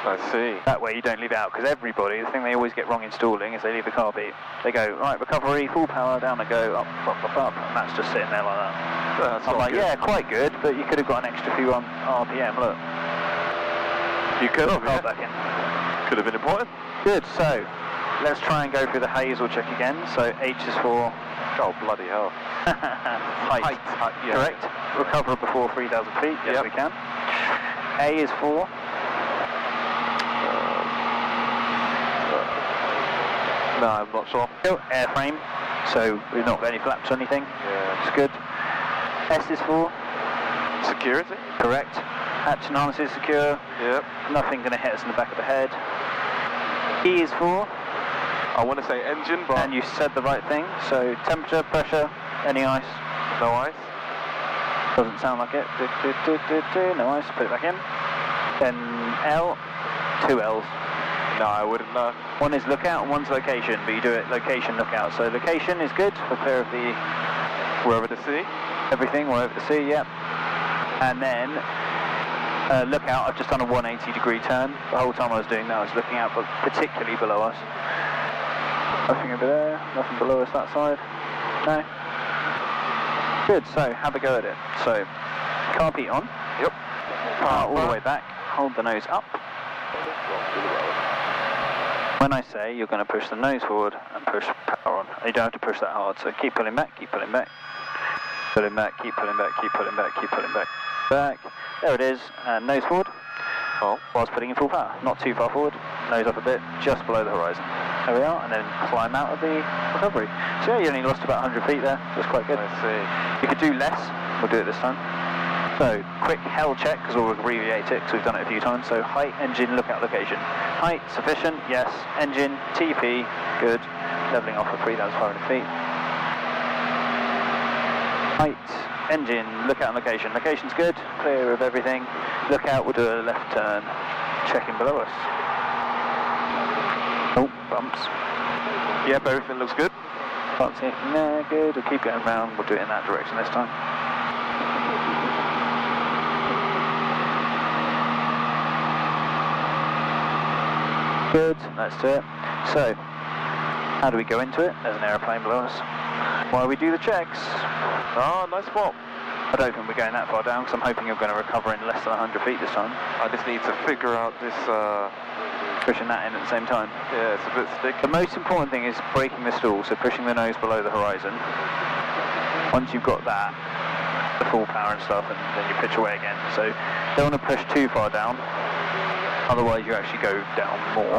I see. That way you don't leave it out, because everybody, the thing they always get wrong in stalling is they leave the carb heat. They go, right, recovery, full power, down they go, up, up, up, up, and that's just sitting there like that. That's I'm like, good. yeah, quite good, but you could have got an extra few on RPM, look. You could have, Carb back in. Could have been important. Good, so let's try and go through the Hazel check again. So H is for... Oh, bloody hell. height. Yeah. Correct. Recover before 3,000 feet. Yes, we can. A is for... No, I'm not sure. Airframe. So we've not got any flaps or anything. Yeah. It's good. S is for... Security? Correct. Hatch and harness is secure. Yep. Nothing going to hit us in the back of the head. E is for... I want to say engine, but... And you said the right thing. So temperature, pressure, any ice? No ice. Doesn't sound like it. No ice, put it back in. Then L, 2 L's. No, I wouldn't know. One is lookout and one's location, but you do it location, lookout. So location is good for clear of the... Wherever the sea? Everything, all over the sea, yep. And then Look out, I've just done a 180 degree turn. The whole time I was doing that, I was looking out, but particularly below us. Nothing over there, nothing below us that side. No. Good, so have a go at it. So, carpet on. Yep. All the way back, hold the nose up. When I say you're going to push the nose forward and push power on, you don't have to push that hard, so keep pulling back, keep pulling back. Pulling back, keep pulling back, keep pulling back, keep pulling back. Back. There it is, and nose forward. Oh. Whilst putting in full power. Not too far forward, nose up a bit, just below the horizon. There we are, and then climb out of the recovery. So yeah, you only lost about 100 feet there, that's quite good. I see. You could do less, we'll do it this time. So, quick Hazel Check, because we'll abbreviate it, because we've done it a few times. So, height, engine, lookout location. Height, sufficient, yes. Engine, TP, good. Leveling off at 3,500 feet. Height, engine, lookout location. Location's good, clear of everything. Lookout, we'll do a left turn, checking below us. Oh, bumps. Yep, everything looks good. Can't see anything there, good. We'll keep going round, we'll do it in that direction this time. Good, let's do it. So, how do we go into it? There's an aeroplane below us. While we do the checks. Ah, nice spot. I don't think we're going that far down, because I'm hoping you're going to recover in less than 100 feet this time. I just need to figure out this, Pushing that in at the same time. yeah, it's a bit sticky. The most important thing is breaking the stall, so pushing the nose below the horizon. Once you've got that, the full power and stuff, and then you pitch away again. So, don't want to push too far down, otherwise you actually go down more.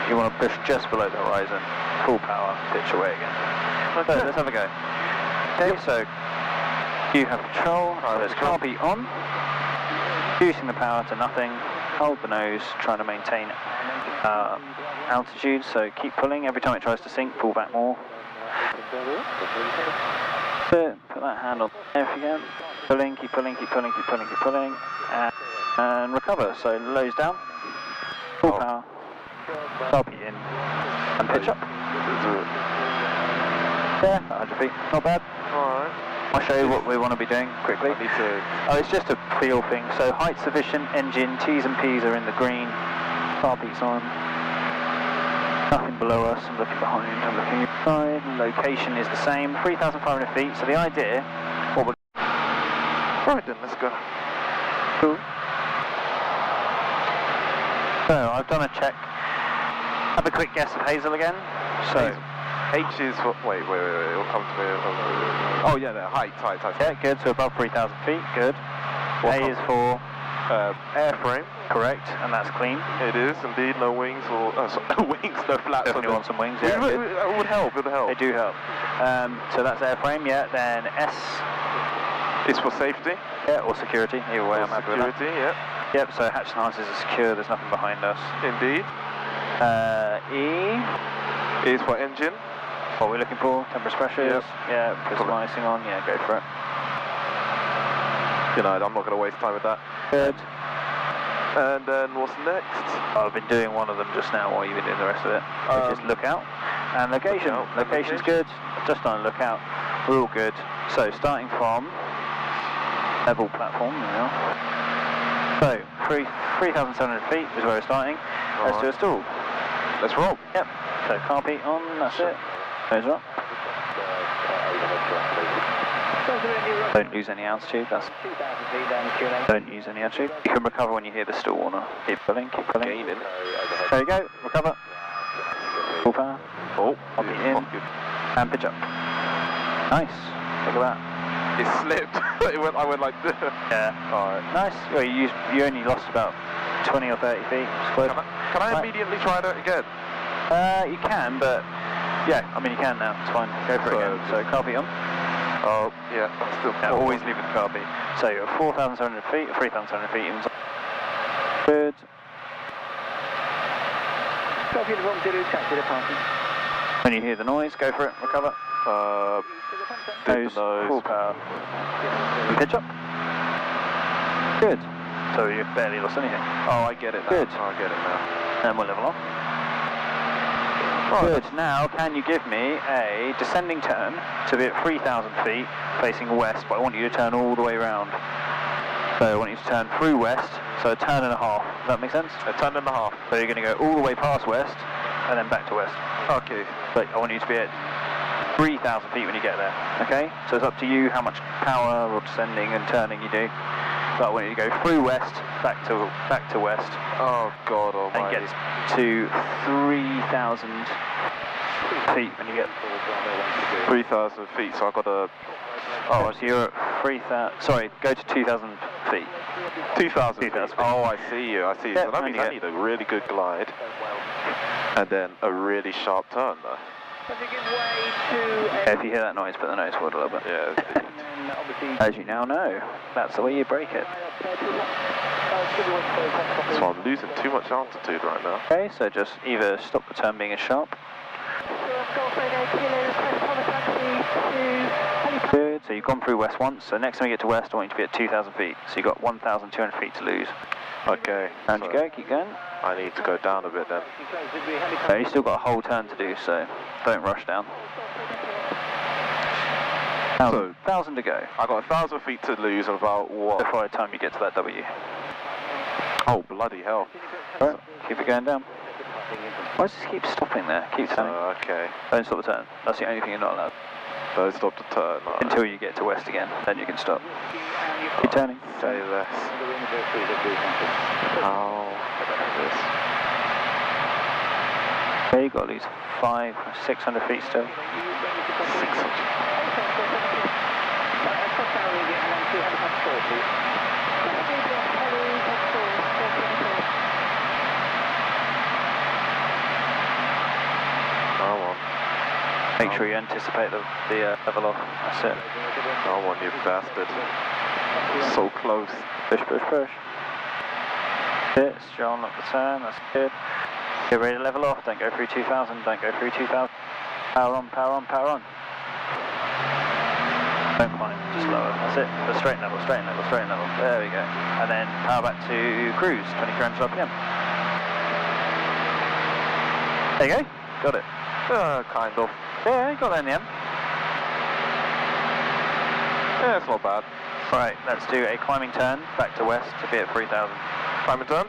You want to push just below the horizon, full power, pitch away again. Okay. So, let's have a go. Okay, so you have control, let's carpet on, reducing the power to nothing, hold the nose, trying to maintain altitude, so keep pulling. Every time it tries to sink, pull back more. Put that hand on there if you can. Pulling, keep pulling, keep pulling, keep pulling, keep pulling. And recover, so lows down, full power, carpet in, and pitch up. Yeah, 100 feet, not bad. Alright. I'll show you what we want to be doing quickly. I need to... Oh, it's just a feel thing. So height sufficient, engine, T's and P's are in the green, carpet's on. Nothing below us, I'm looking behind, I'm looking inside. Location is the same, 3,500 feet. So the idea, what we're... Right then, let's go. Cool. So I've done a check. Have a quick guess of Hazel again. So H is for... Wait, it'll come to me. Oh yeah, there, height. yeah, good, so above 3,000 feet, good. A is for airframe. correct, and that's clean. It is indeed, no wings or wings, no flaps. Definitely want some wings, yeah. It would help, They do help. So that's airframe, yeah. Then S is for safety. Yeah, or security. Either way, I'm happy with that. Security, yeah. Yep, so hatch and harnesses are secure, there's nothing behind us. Indeed. E is for engine. What we're looking for, temperature pressures. Yep. Yeah, put some icing on, yeah, go for it. You know, I'm not going to waste time with that. Good. And then what's next? I've been doing one of them just now while you've been doing the rest of it. Which is lookout. And location. Location's good. Just on lookout. We're all good. So starting from level platform, there we are. So 3,700 feet is where we're starting. Let's do a stall. Let's roll. Yep. So carpet on, that's it. Nose up. Don't lose any altitude, that's... Don't use any altitude. You can recover when you hear the stall warner. Keep pulling, keep pulling. Gaining. There you go, recover. Full power. Oh, Carpet in. And pitch up. Nice. Look at that. It slipped. I went like this. Yeah. Alright. Nice. Well, you only lost about 20 or 30 feet. Can I immediately try that again? You can, but... Yeah, I mean you can now, it's fine. Go for it again. So carpet on. Oh, yeah, still. Yeah, always leave with the carpet. So you're 4,700 feet, 3,700 feet even. Good. Copy the wrong Zulu, taxi departing. When you hear the noise, go for it, recover. Nose, full power. And pitch up. Good. So you've barely lost anything. Oh, I get it now. Good. Oh, I get it now. And we'll level off. Good. Now, can you give me a descending turn to be at 3,000 feet, facing west, but I want you to turn all the way around. So I want you to turn through west, So a turn and a half. Does that make sense? A turn and a half. So you're going to go all the way past west and then back to west. Okay. But I want you to be at 3,000 feet when you get there. Okay? So it's up to you how much power or descending and turning you do. But I want you to go through west, back to west. Oh God Almighty. And get to 3,000 feet when you get 3,000 feet. So I got to. Oh, so you're at 3,000. Sorry, go to 2,000 feet. 2,000 feet. 2,000 feet. Oh, I see you. I see you. Yeah, So that means I need a really good glide, and then a really sharp turn, though. If you hear that noise, put the nose forward a little bit. Yeah. As you now know, that's the way you break it. So I'm losing too much altitude right now. Okay, so just either stop the turn being as sharp. Good, so you've gone through west once, so next time you get to west I want you to be at 2,000 feet. So you've got 1,200 feet to lose. Okay. Round you go, keep going. I need to go down a bit then. So you've still got a whole turn to do, so don't rush down. So 1,000 to go. I got 1,000 feet to lose and about what? Before the time you get to that W. Oh bloody hell! Alright, keep it going down. Why does this keep stopping there? Keep turning. Okay. Don't stop the turn. That's the only thing you're not allowed. Don't stop the turn. Right. Until you get to west again, then you can stop. Keep turning. Say less. How? This. Okay, you've got to lose 600 feet still. 600. Make sure you anticipate the level off. That's it. Come on, you bastard. So close. Push, push, push. That's it. John up the turn. That's good. Get ready to level off. Don't go through 2,000. Don't go through 2,000. Power on, power on, power on. Don't climb. Just lower. That's it. The straight level, straight level, straight level. There we go. And then power back to cruise. 20 km RPM. There you go. Got it. Kind of. Yeah, you got that in the end. Yeah, it's not bad. Right, let's do a climbing turn back to west to be at 3,000. Climbing turn?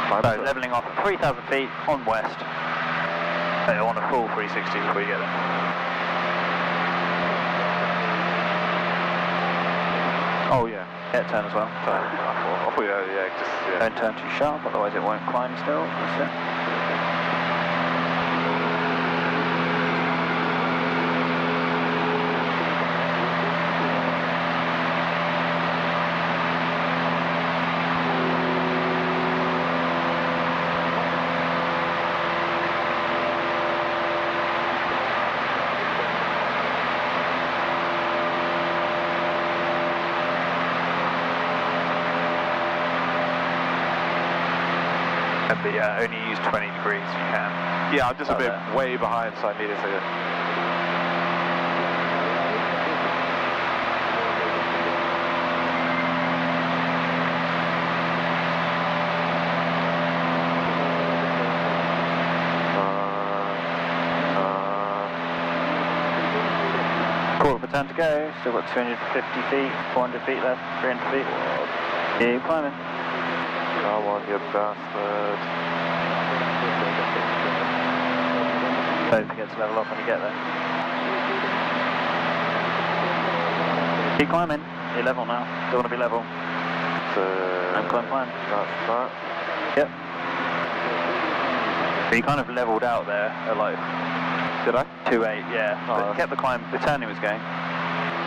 So levelling off at 3,000 feet on west. So on a full 360 before you get there. Oh yeah. Yeah, turn as well. Oh yeah, just yeah. Don't turn too sharp, otherwise it won't climb still. That's it. But yeah, only use 20 degrees if you can. Yeah, I'm just a bit way behind, so I needed to. Quarter of a turn to go. Still got 250 feet, 400 feet left, 300 feet. Keep climbing. Come on, you bastard. Don't forget to level off when you get there. Keep climbing. You're level now. Still want to be level. So, And climb. That's that. Yep. But you kind of leveled out there at like... Did I? 2.8, yeah. Oh, But kept the climb, the turning was going.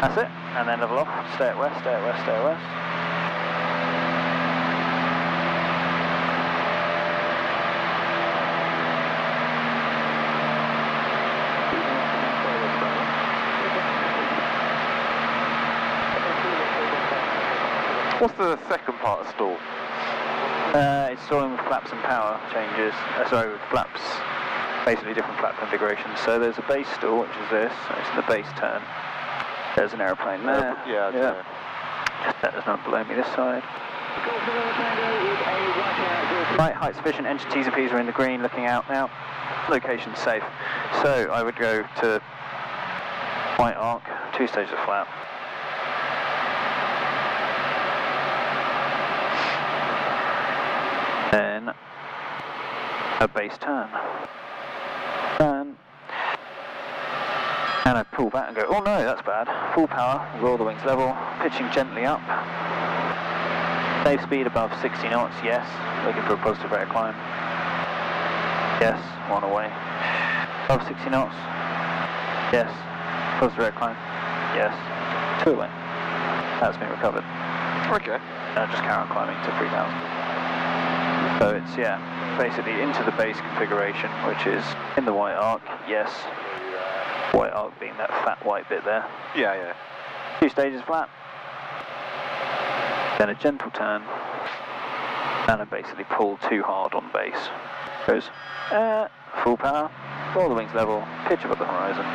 That's it. And then level off. Stay at west, stay at west, stay at west. What's the second part of stall? It's stalling with flaps and power changes. Sorry, with flaps. Basically different flap configurations. So there's a base stall, which is this. So it's the base turn. There's an aeroplane there. Yeah. Just let us know below me this side. Right, height sufficient. Engine T's and P's are in the green, looking out now. Location safe. So I would go to white arc, 2 stages of flap. Then a base turn. And I pull back and go, oh no, that's bad. Full power, roll the wings level, pitching gently up. Safe speed above 60 knots, yes. Looking for a positive rate of climb. Yes, one away. Above 60 knots. Yes. Positive rate of climb. Yes. Two away. That's been recovered. Okay. And I just carry on climbing to 3,000. So it's, yeah, basically into the base configuration, which is in the white arc, yes. White arc being that fat white bit there. Yeah, yeah. 2 stages flat. Then a gentle turn. And I basically pull too hard on base. Goes, full power, roll the wings level, pitch above the horizon.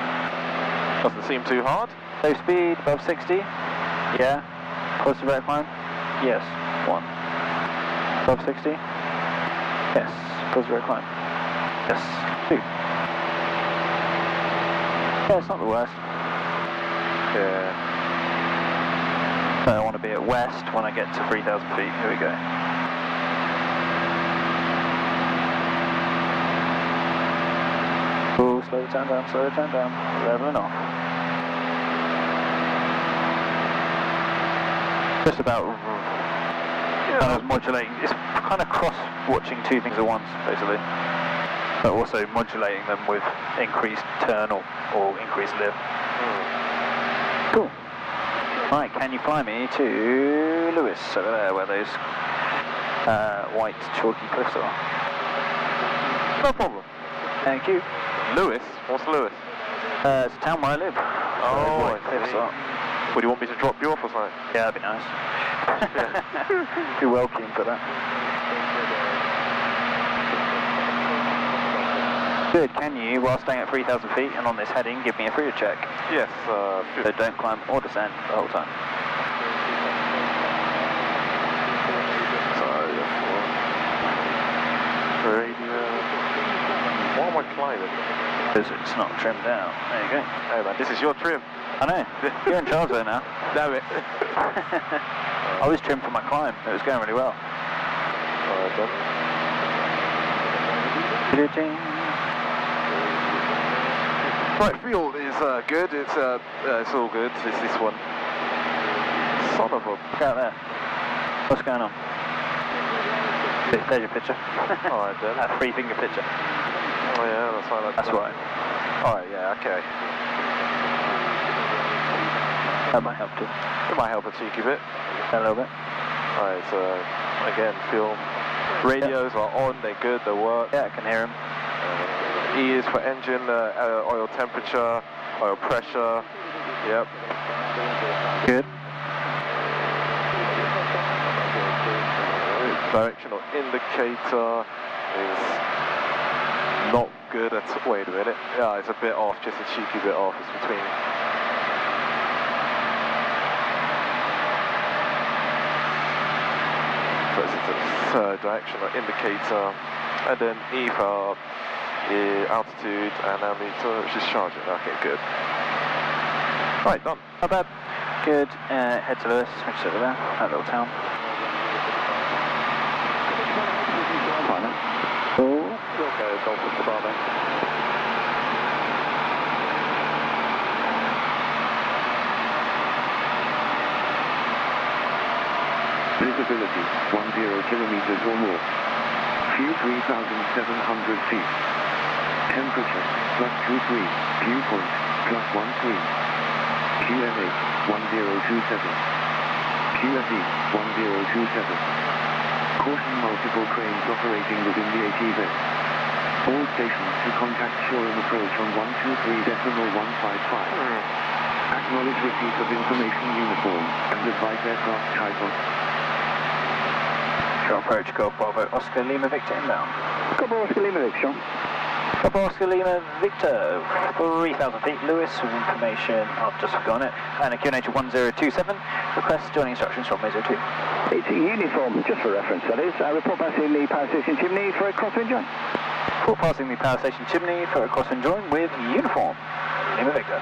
Doesn't seem too hard. Safe speed above 60. Yeah. Positive rate of climb. Yes. 1. Above 60. Yes. Positive rate of climb. Yes. 2. Yeah, it's not the worst. Yeah. So I want to be at west when I get to 3,000 feet. Here we go. Ooh, slow the turn down, slow the turn down. Leveling off. Just about kind of modulating. It's kind of cross-watching 2 things at once, basically. But also modulating them with increased turn or increased lift. Cool. Right, can you fly me to Lewis over there where those white chalky cliffs are? No problem. Thank you. Lewis? What's Lewis? It's a town where I live. Oh, white cliffs are. Would you want me to drop you off or something? Yeah, that'd be nice. Be well keen for that. Good, can you, while staying at 3,000 feet and on this heading, give me a freedom check? Yes, So don't climb or descend the whole time. Radio. Why am I climbing? Because it's not trimmed down. There you go. Hey man, this is your trim. I know. You're in charge there now. Damn it. I was trimmed for my climb. It was going really well. Alright then. Right, fuel is good. It's all good. It's this one. Son of a... Look out there. What's going on? There's your picture. Alright then. That 3-finger picture. Oh yeah, that's why That's right. Alright, yeah, okay. That might help too. It might help a cheeky bit. A little bit. Alright, so again, fuel. Radios are on, they're good, they work. Yeah, I can hear them. E is for engine, oil temperature, oil pressure. Yep. Good. Directional indicator is not good at all. Wait a minute. Yeah, it's a bit off, just a cheeky bit off. It's between. So it's a directional indicator, and then E for altitude and ammeter, which is charging. Okay, good. Right, done. Not bad. Good. Head to Lewis, which is over there, that little town. Cool. Okay, Golf to Bravo. Visibility 10 kilometers or more. View 3,700 feet. Temperature +23. Viewpoint +13. QNH 1027. QFE 1027. Caution, multiple cranes operating within the ATV. All stations to contact shore and approach on 123.155. Acknowledge receipt of information uniform and advise aircraft type on. Short approach, Golf Bravo, Oscar Lima Victor inbound. Golf Oscar Lima Victor. Golf Oscar Lima Victor, 3,000 feet, Lewis, with information, I've just forgotten it, and a QNH 1027, request joining instructions from Hazel Check. It's a uniform, just for reference that is. Report passing the power station chimney for a crosswind join. Report passing the power station chimney for a crosswind join with uniform, Lima Victor.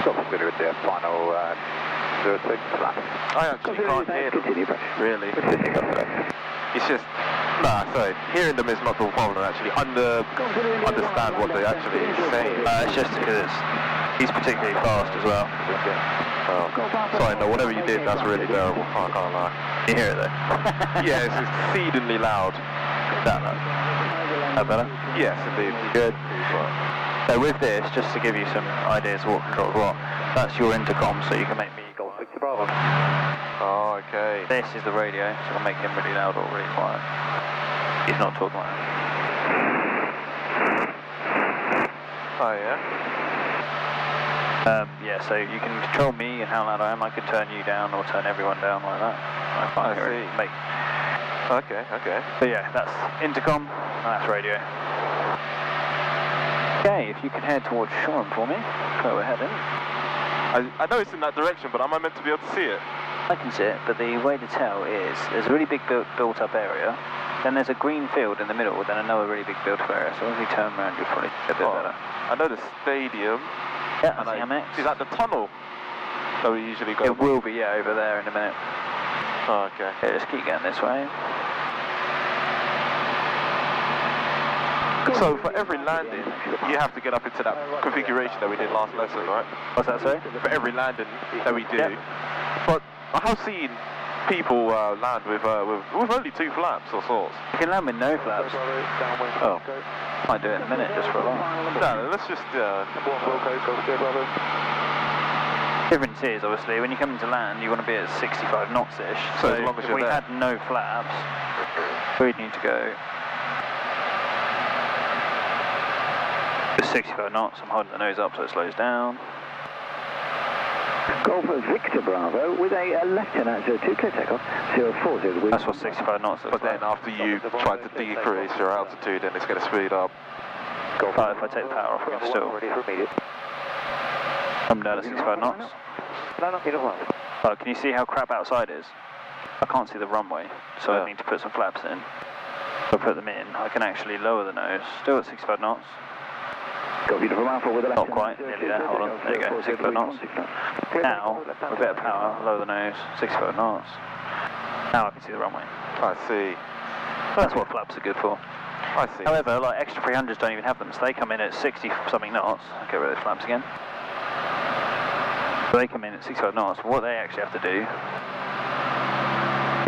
Golf Oscar with the final 06 flat. I actually can't hear them. Continue, Really. just, sorry, hearing them is not the problem actually. Understand what they're actually saying. It's just because he's particularly fast as well. Oh. Sorry, no, whatever you did, that's really terrible. I can't lie. You hear it though? Yeah, it's exceedingly loud. That better? Yes, indeed. Good. So with this, just to give you some ideas of what controls what, that's your intercom, so you can make me Golf Victor Bravo. Oh, okay. This is the radio, so I can make him really loud or really quiet. He's not talking like that. Oh, yeah? Yeah, so you can control me and how loud I am. I can turn you down or turn everyone down like that. I can't hear it. Okay. So yeah, that's intercom and that's radio. Okay, if you can head towards Shoreham for me, where we're heading. I know it's in that direction, but am I meant to be able to see it? I can see it, but the way to tell is there's a really big built-up area, then there's a green field in the middle, then another really big built-up area, so if you turn around you'll probably get a bit better. I know the stadium. Yeah, that's the MX. Is that the tunnel that we usually go? It will be, yeah, over there in a minute. Oh, okay. Yeah, just keep going this way. So for every landing, you have to get up into that configuration that we did last lesson, right? What's that, sorry? For every landing that we do. Yep. But I have seen people land with only 2 flaps or sorts. You can land with no flaps. Oh, might do it in a minute just for a laugh. No, let's just... Difference is, obviously, when you come into land, you want to be at 65 knots-ish. So as long as if you're we there. had no flaps, we'd need to go... 65 knots, I'm holding the nose up so it slows down. Golf Victor Bravo with a left turn out 02, clear takeoff, 040. That's what 65 knots is. But then after you try to decrease your altitude, then it's going to speed up. Golf, if I take the power off, I'm still... I'm down to 65 knots. Oh, can you see how crap outside is? I can't see the runway, so I need to put some flaps in. If I put them in, I can actually lower the nose, still at 65 knots. Not quite, nearly there, hold on, there you go, 65 knots. Now, with a bit of power, lower the nose, 65 knots. Now I can see the runway. I see. That's what flaps are good for. I see. However, like extra 300s don't even have them, so they come in at 60-something knots. I'll get rid of those flaps again. So they come in at 65 knots. What they actually have to do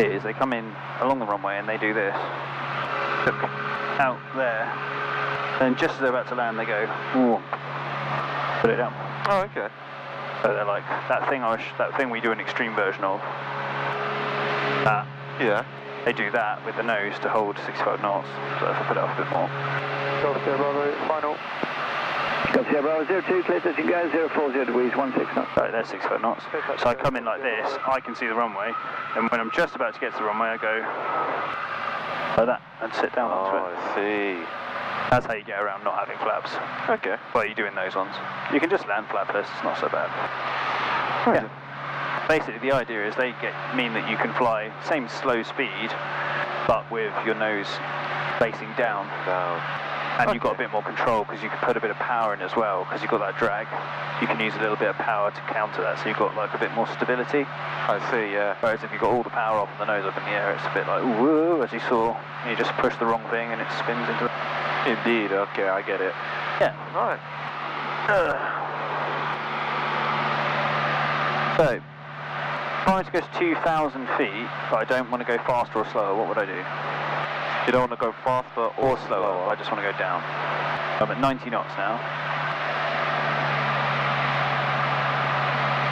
is they come in along the runway and they do this. Out there. Then just as they're about to land, they go, ooh, put it down. Oh, okay. So they're like, that thing we do an extreme version of, that. Yeah. They do that with the nose to hold 65 knots. So if I put it off a bit more. Golf Sierra Bravo, final. Golf Sierra Bravo, 02, clear touch and go, 040 degrees, 16 knots. Right, there's 65 knots. So I come in like this, I can see the runway, and when I'm just about to get to the runway, I go like that, and sit down onto it. I see. That's how you get around not having flaps. Okay. Well, you're doing those ones. You can just land flapless, it's not so bad. Yeah. Basically, the idea is they mean that you can fly same slow speed, but with your nose facing down. And you've got a bit more control because you can put a bit of power in as well, because you've got that drag. You can use a little bit of power to counter that, so you've got like a bit more stability. I see, yeah. Whereas if you've got all the power off and the nose up in the air, it's a bit like, whoa, as you saw, you just push the wrong thing and it spins into the... Indeed, okay, I get it. Yeah. Right. So, if I want to go to 2,000 feet, but I don't want to go faster or slower, what would I do? You don't want to go faster or slower? I just want to go down. I'm at 90 knots now.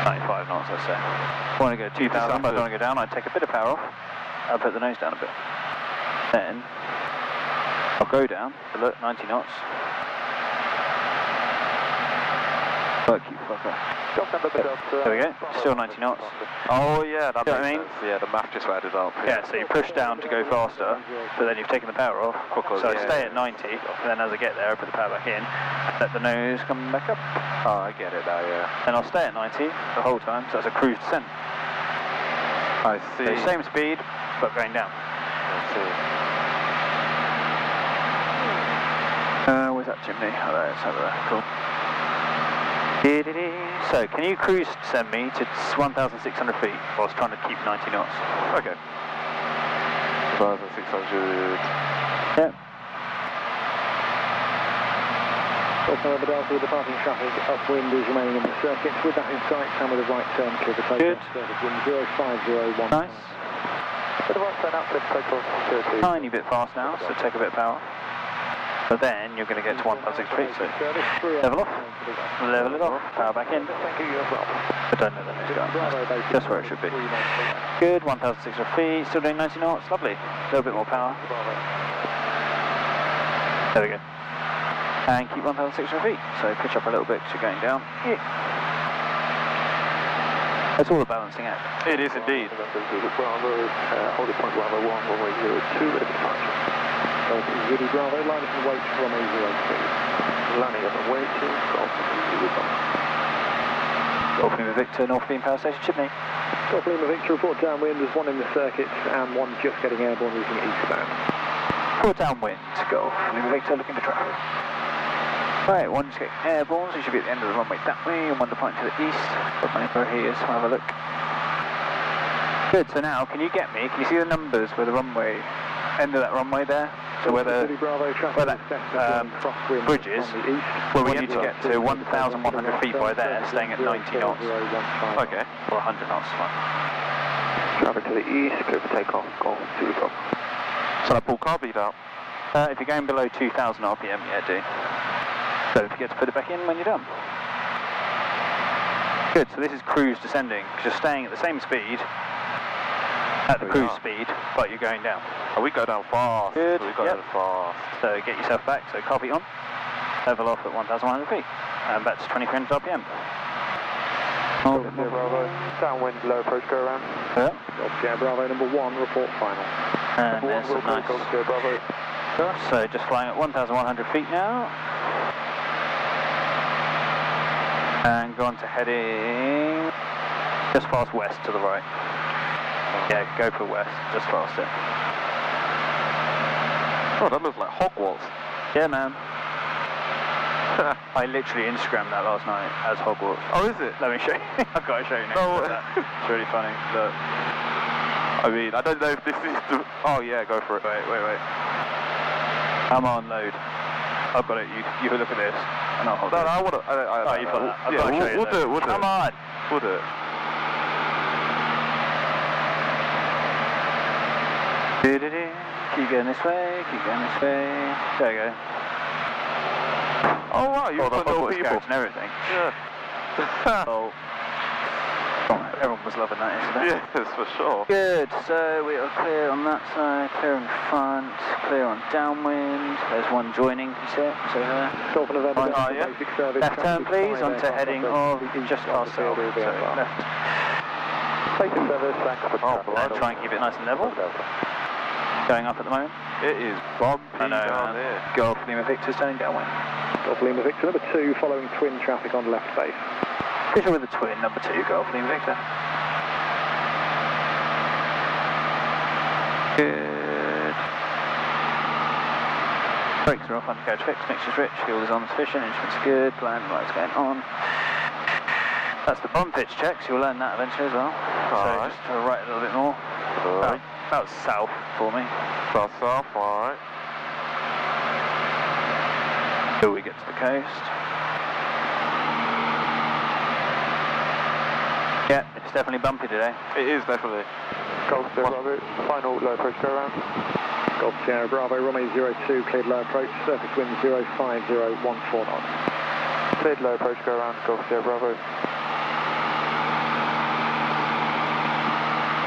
95 knots, let's say. I want to go 2,000, but I don't want to go down. I take a bit of power off. I'll put the nose down a bit. Then, I'll go down. Look, 90 knots. Fuck you, fucker. There we go, still 90 knots. Oh yeah, that makes sense. Yeah, the math just added up. Yeah, so you push down to go faster, but then you've taken the power off. So I stay at 90, and then as I get there, I put the power back in, let the nose come back up. Oh, I get it now, yeah. And I'll stay at 90 the whole time, so that's a cruise descent. I see. So same speed, but going down. I see. Where's that chimney? Oh, there, it's over there. Cool. So, can you cruise send me to 1,600 feet whilst trying to keep 90 knots? Okay. 1,600. Yep. Also, Delta with departing traffic, upwind is remaining in the circuit. With that in sight, and with a right turn, clear the takeoff. Good. Service wind 05015. Nice. With a right turn up, clear the takeoff. Tiny bit fast now, so take a bit of power. But then you're going to get to 1,600 feet, so level off, level it off, power back in. I don't know the next guy. Just where it should be. Good, 1,600 feet, still doing 90 knots, lovely. A little bit more power. There we go. And keep 1,600 feet, so pitch up a little bit because you're going down. Yeah. It's all a balancing act. It is indeed. Hold it point Bravo 1, runway 02 at departure. Zulu Bravo, line up and wait for runway 02. Landing up and waiting, Golf Zulu Bravo. Golf Lima Victor, North Beam Power Station, Chipney. Golf Lima Victor, report downwind, there's one in the circuit and one just getting airborne using eastbound. Report downwind, Golf Lima Victor, looking for traffic. Right, one just getting airborne, so you should be at the end of the runway that way, and one departing to the east. Got money for here, so have a look. Good, so now, can you get me? Can you see the numbers where the runway, end of that runway there? So where that bridge is, well, we need to get to 1,100 feet by there, staying at 90 knots. Okay. Or 100 knots, fine. Traffic to the east, clear for takeoff, Golf Zulu Bravo. So I pull car bead out. If you're going below 2,000 RPM, yeah, do. Don't forget to put it back in when you're done. Good, so this is cruise descending, because you're staying at the same speed, at the cruise speed, but you're going down. Oh, we go down fast. Good, We go down fast. So get yourself back, so car beat on, level off at 1,100 feet, and back to 2,300 RPM. Oh, Bravo, downwind, low approach, go around. Yeah. Golf Bravo, number 1, report final. And there's some nice. Bravo. So just flying at 1,100 feet now. And go on to heading just past west to the right. Yeah, go for west, just past it. Oh, that looks like Hogwarts. Yeah, man. I literally Instagrammed that last night as Hogwarts. Oh, is it? Let me show you. I've got to show you next. No. It's really funny. Look. I mean, I don't know if this is the... Oh, yeah, go for it. Wait. I'm on load. I've got it. You look at this, and I'll hold it. No, I want to... Oh, you've got that. I've got to show you we'll do it. We'll do it. Come on. We'll do it. Keep going this way. Keep going this way. There you go. Oh, wow, you've got little people. And everything. Yeah. Oh. Everyone was loving that yesterday. Yes, for sure. Good, so we are clear on that side, clear in front, clear on downwind. There's one joining, you see it? So there. Golf November, yeah. Left turn please, onto heading of just past south. So left. Take a service, thanks for And try and keep it nice and level. Going up at the moment. It is bumpy down there. Golf Lima Victor's turning downwind. Golf Lima Victor, number 2, following twin traffic on left base. Fisher with the twin, number 2, Golf Lima Victor. Good. Brakes are off, undercarriage fixed, mixture's rich, fuel is on sufficient, instruments are good, blind lights going on. That's the bomb pitch check, so you'll learn that eventually as well. So just to the right a little bit more. About south for me. South, alright. Till we get to the coast. Yeah, it's definitely bumpy today. It is definitely. Golf Sierra Bravo, final low approach go around. Golf Sierra Bravo, runway 02, cleared low approach, surface wind 05014 knots. Cleared low approach go around, Golf Sierra Bravo.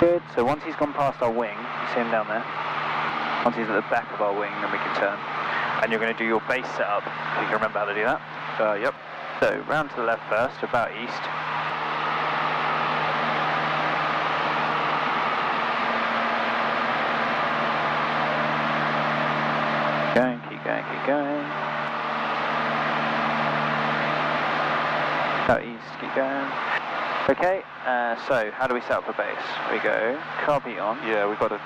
Good, so once he's gone past our wing, you see him down there? Once he's at the back of our wing, then we can turn. And you're going to do your base setup, if you can remember how to do that. Yep. So, round to the left first, about east. Keep going. Out east, keep going. Okay, so how do we set up a base? We go car beat on. Yeah, we've got to...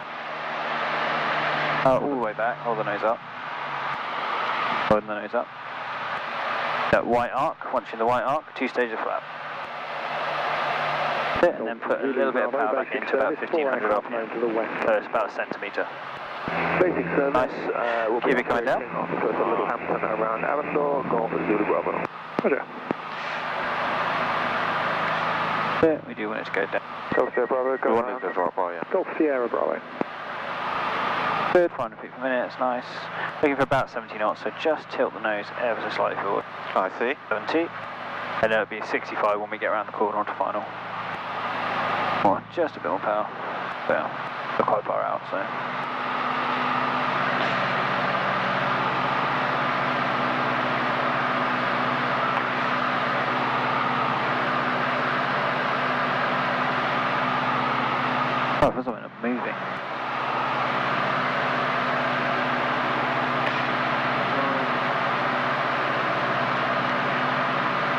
all the way back, hold the nose up. Holding the nose up. That white arc, once you're in the white arc, 2 stages of flap. And then put a little bit of power back into about 1500 RPM. to the west. So it's about a centimetre. Basic service. Nice. We'll Keep it coming down. So it's a little Hampton around Avondor, Golf Zulu Bravo. Roger. Yeah, we do want it to go down. Golf Sierra Bravo, go want around. it to drop, oh yeah. Golf Sierra Bravo. Good, 500 feet per minute, it's nice. Looking for about 70 knots, so just tilt the nose ever so slightly forward. I see. 70. And it'll be 65 when we get around the corner onto final. Well, just a bit more power. Well, we're quite far out, so. Oh, there's something moving.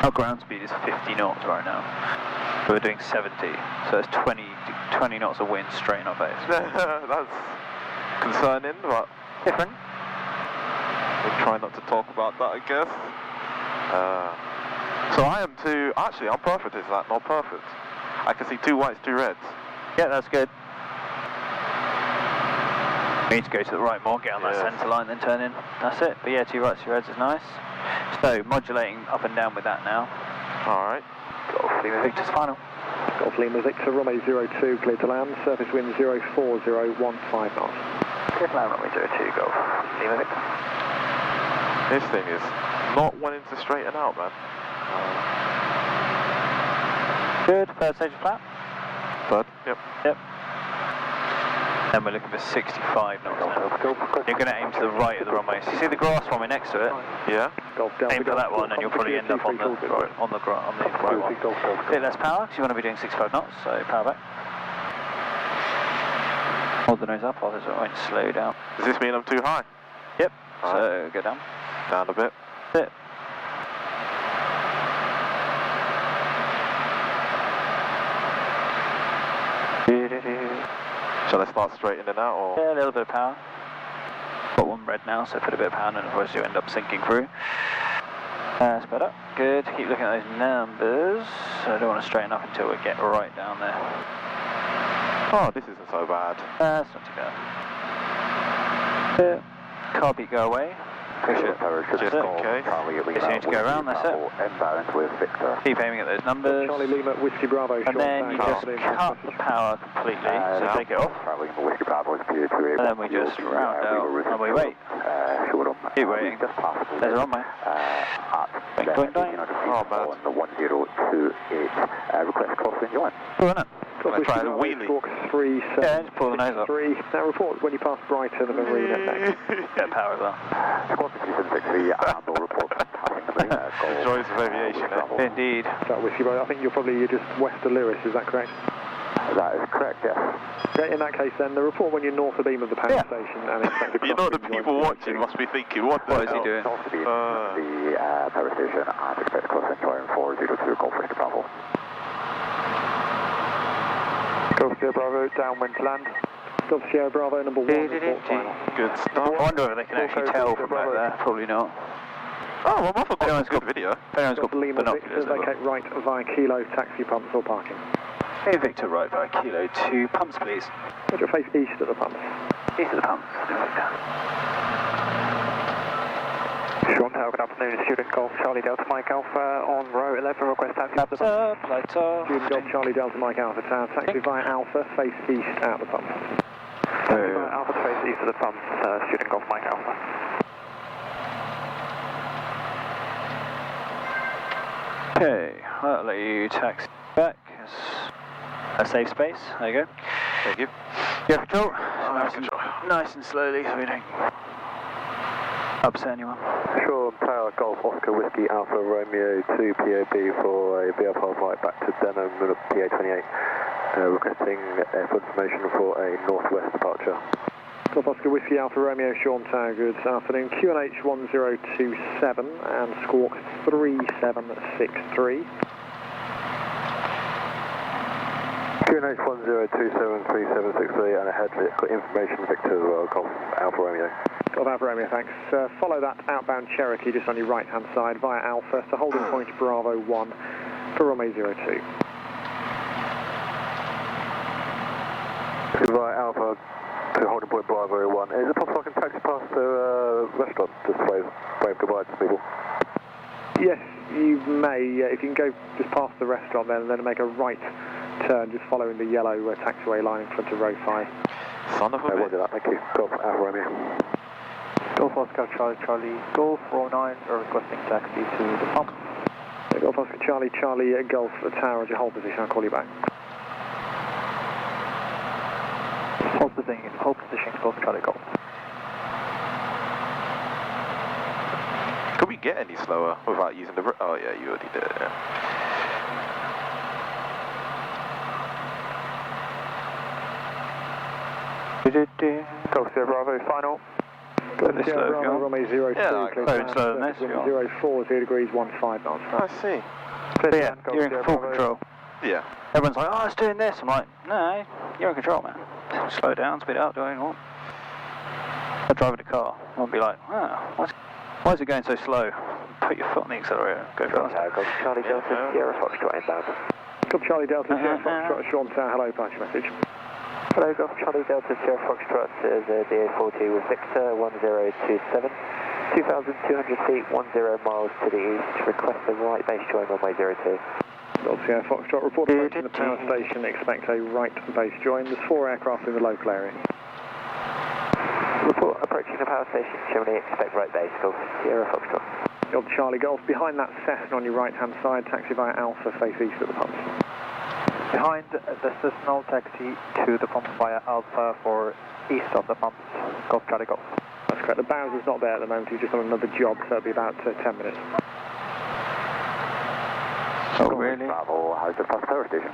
Our ground speed is 50 knots right now. We're doing 70, so it's 20 knots of wind straight in our face. That's concerning, but different. We'll try not to talk about that, I guess. So I am too. Actually, I'm perfect. Is that not perfect? I can see 2 whites, 2 reds. Yeah, that's good. We need to go to the right more, get on that centre line, then turn in. That's it. But yeah, 2 rights, 2 reds is nice. So modulating up and down with that now. Alright. Golf Lima Victor's final. Golf Lima Victor, runway 02, clear to land, surface wind 04015 knots. Clear to land, runway 02, Golf Lima Victor. This thing is not wanting to straighten out, man. Good, third stage of flap. Third, yep. Yep. And we're looking for 65 knots now. You're going to aim to the right of the runway. So you see the grass runway next to it? Yeah. Aim for that one and you'll probably end up on the right one. A bit less power because you want to be doing 65 knots, so power back. Hold the nose up, otherwise it won't slow down. Does this mean I'm too high? Yep. So go down. Down a bit. That's it. Shall I start straightening out, or? Yeah, a little bit of power. Got 1 red now, so put a bit of power in, and otherwise you end up sinking through. Sped up. Good. Keep looking at those numbers. So I don't want to straighten up until we get right down there. Oh, this isn't so bad. That's not too bad. Yeah. Car beat go away. Push it. Just in case. Just need to go around, that's it. Keep aiming at those numbers. Charlie Lima, Whiskey Bravo. And then you just cut the power completely, so take it off. And then we just round out and we wait. Keep waiting. There's a runway. Doink, doink, doink. Oh, bad. 1028, request crossing join. Cool, isn't it? Let's try the wheelie. Yeah, just pull the nose up. Now report when you pass Brighton and Marina next. Get power as well. Squad 763, and will report passing the Marina. The joys of aviation, eh? Indeed. That Whiskey Bravo, I think you're just west of Lewis, is that correct? That is correct, yes. Okay, in that case then, the report when you're north of beam of the power station and expect You know the people watching must be thinking, what is he doing? North of beam the power station and expect crossing join 402 Golf Whiskey Bravo. Golf Sierra Bravo, downwind to land. Golf Sierra Bravo, number 1, report final. Good stuff. I wonder if they can actually tell from back there. Probably not. Oh, well, I've got a good video. Anyone's got Lima Victor, binoculars. vacate right via Kilo, taxi pumps or parking. Hey Victor, right by Kilo 2 pumps, please. Would you face east of the pumps? East of the pumps. Sean Tower, good afternoon. Student Golf Charlie Delta Mike Alpha on row 11, request taxi. Lights up, lights off. Student Golf Charlie Delta Mike Alpha Tower, taxi via Alpha, face east out the pump. Taxi via Alpha, face east of the pump, Student Golf Mike Alpha. Okay, I'll let you taxi back. It's a safe space. There you go. Thank you. You have control. Nice and slowly so we don't upset anyone. Sure, Tower Golf Oscar Whiskey Alpha Romeo 2 POB for a VFR flight back to Denham PA28. Requesting airport information for a northwest departure. Golf Oscar Whiskey Alpha Romeo Sean Tower, good afternoon. QNH 1027 and Squawk 3763. QNH 10273763 and ahead information Victor as well, Golf Alpha Romeo. Golf Alpha Romeo, thanks. Follow that outbound Cherokee just on your right hand side via Alpha to holding point Bravo 1 for runway 02. Goodbye, Alpha to holding point Bravo 1. Is it possible I can taxi past the restaurant? Just wave goodbye to people. Yes, you may. If you can go just past the restaurant then, and then make a right turn, just following the yellow taxiway line in front of row 5. Son of a bitch. We'll do that, thank you. Golf Alpha Romeo. Golf Oscar Charlie Charlie Golf row 9 are requesting taxi to the pump. Golf Oscar Charlie Charlie Golf Tower at your hold position. I'll call you back. Hold position, Golf Charlie Golf. Could we get any slower without using the... Oh yeah, you already did it, yeah. Golf Sierra Bravo, final. Go this slow, Bravo, Romeo 02, Yeah, go slower than this, 04, 0 degrees, 15 miles. I see. But yeah, you're in full control. Yeah. Everyone's like, oh, it's doing this. I'm like, no, you're in control, man. Slow down, speed up, do what you want. I'm driving a car. I'll be like, oh, why is it going so slow? Put your foot on the accelerator, go faster. Golf Charlie Delta Sierra Foxtrot inbound. Golf Charlie Delta Sierra Foxtrot, Sean Tower, hello, patch message. Hello, Golf Charlie Delta Sierra Foxtrot is DA40 with Victor 1027. 2,200 feet, 10 miles to the east. Request a right base join runway 02. Golf Sierra Foxtrot, report approaching the power station. Expect a right base join. There's 4 aircraft in the local area. Report approaching the power station. Generally expect right base. Golf Sierra Foxtrot. Golf Charlie Golf. Behind that Cessna on your right hand side. Taxi via Alpha, face east at the pumps. Behind the Cessna, taxi to the pumps via Alpha for east of the pumps. Golf Charlie Golf. That's correct. The Bowser's not there at the moment. He's just on another job, so it'll be about 10 minutes. Oh, really? Bravo, how's the first power station?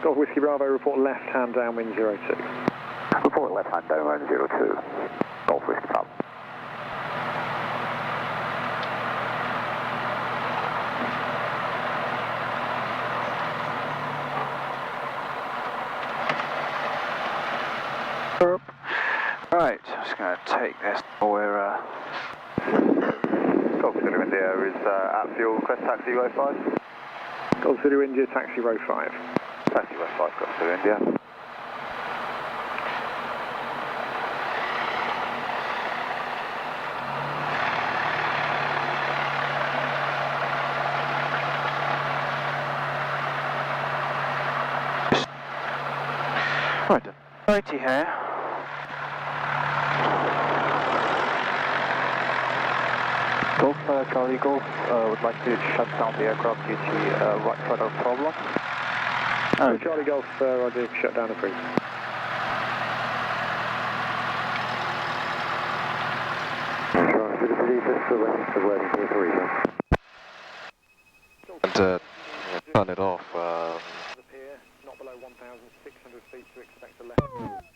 Golf Whiskey Bravo, report left hand downwind 02. Report left hand downwind 02. Golf Whiskey Bravo. Right, just going to take this. We're Golf Zulu India is at fuel, request taxi row 5. Golf Zulu India, taxi row 5. Taxi row 5, Golf Zulu India. right. Righty here. Golf Charlie Golf would like to shut down the aircraft due to right rudder problem. Oh. Charlie Golf, Roger, shut down the freeze. And turn it off. The pier, not below 1,600 feet to expect a left.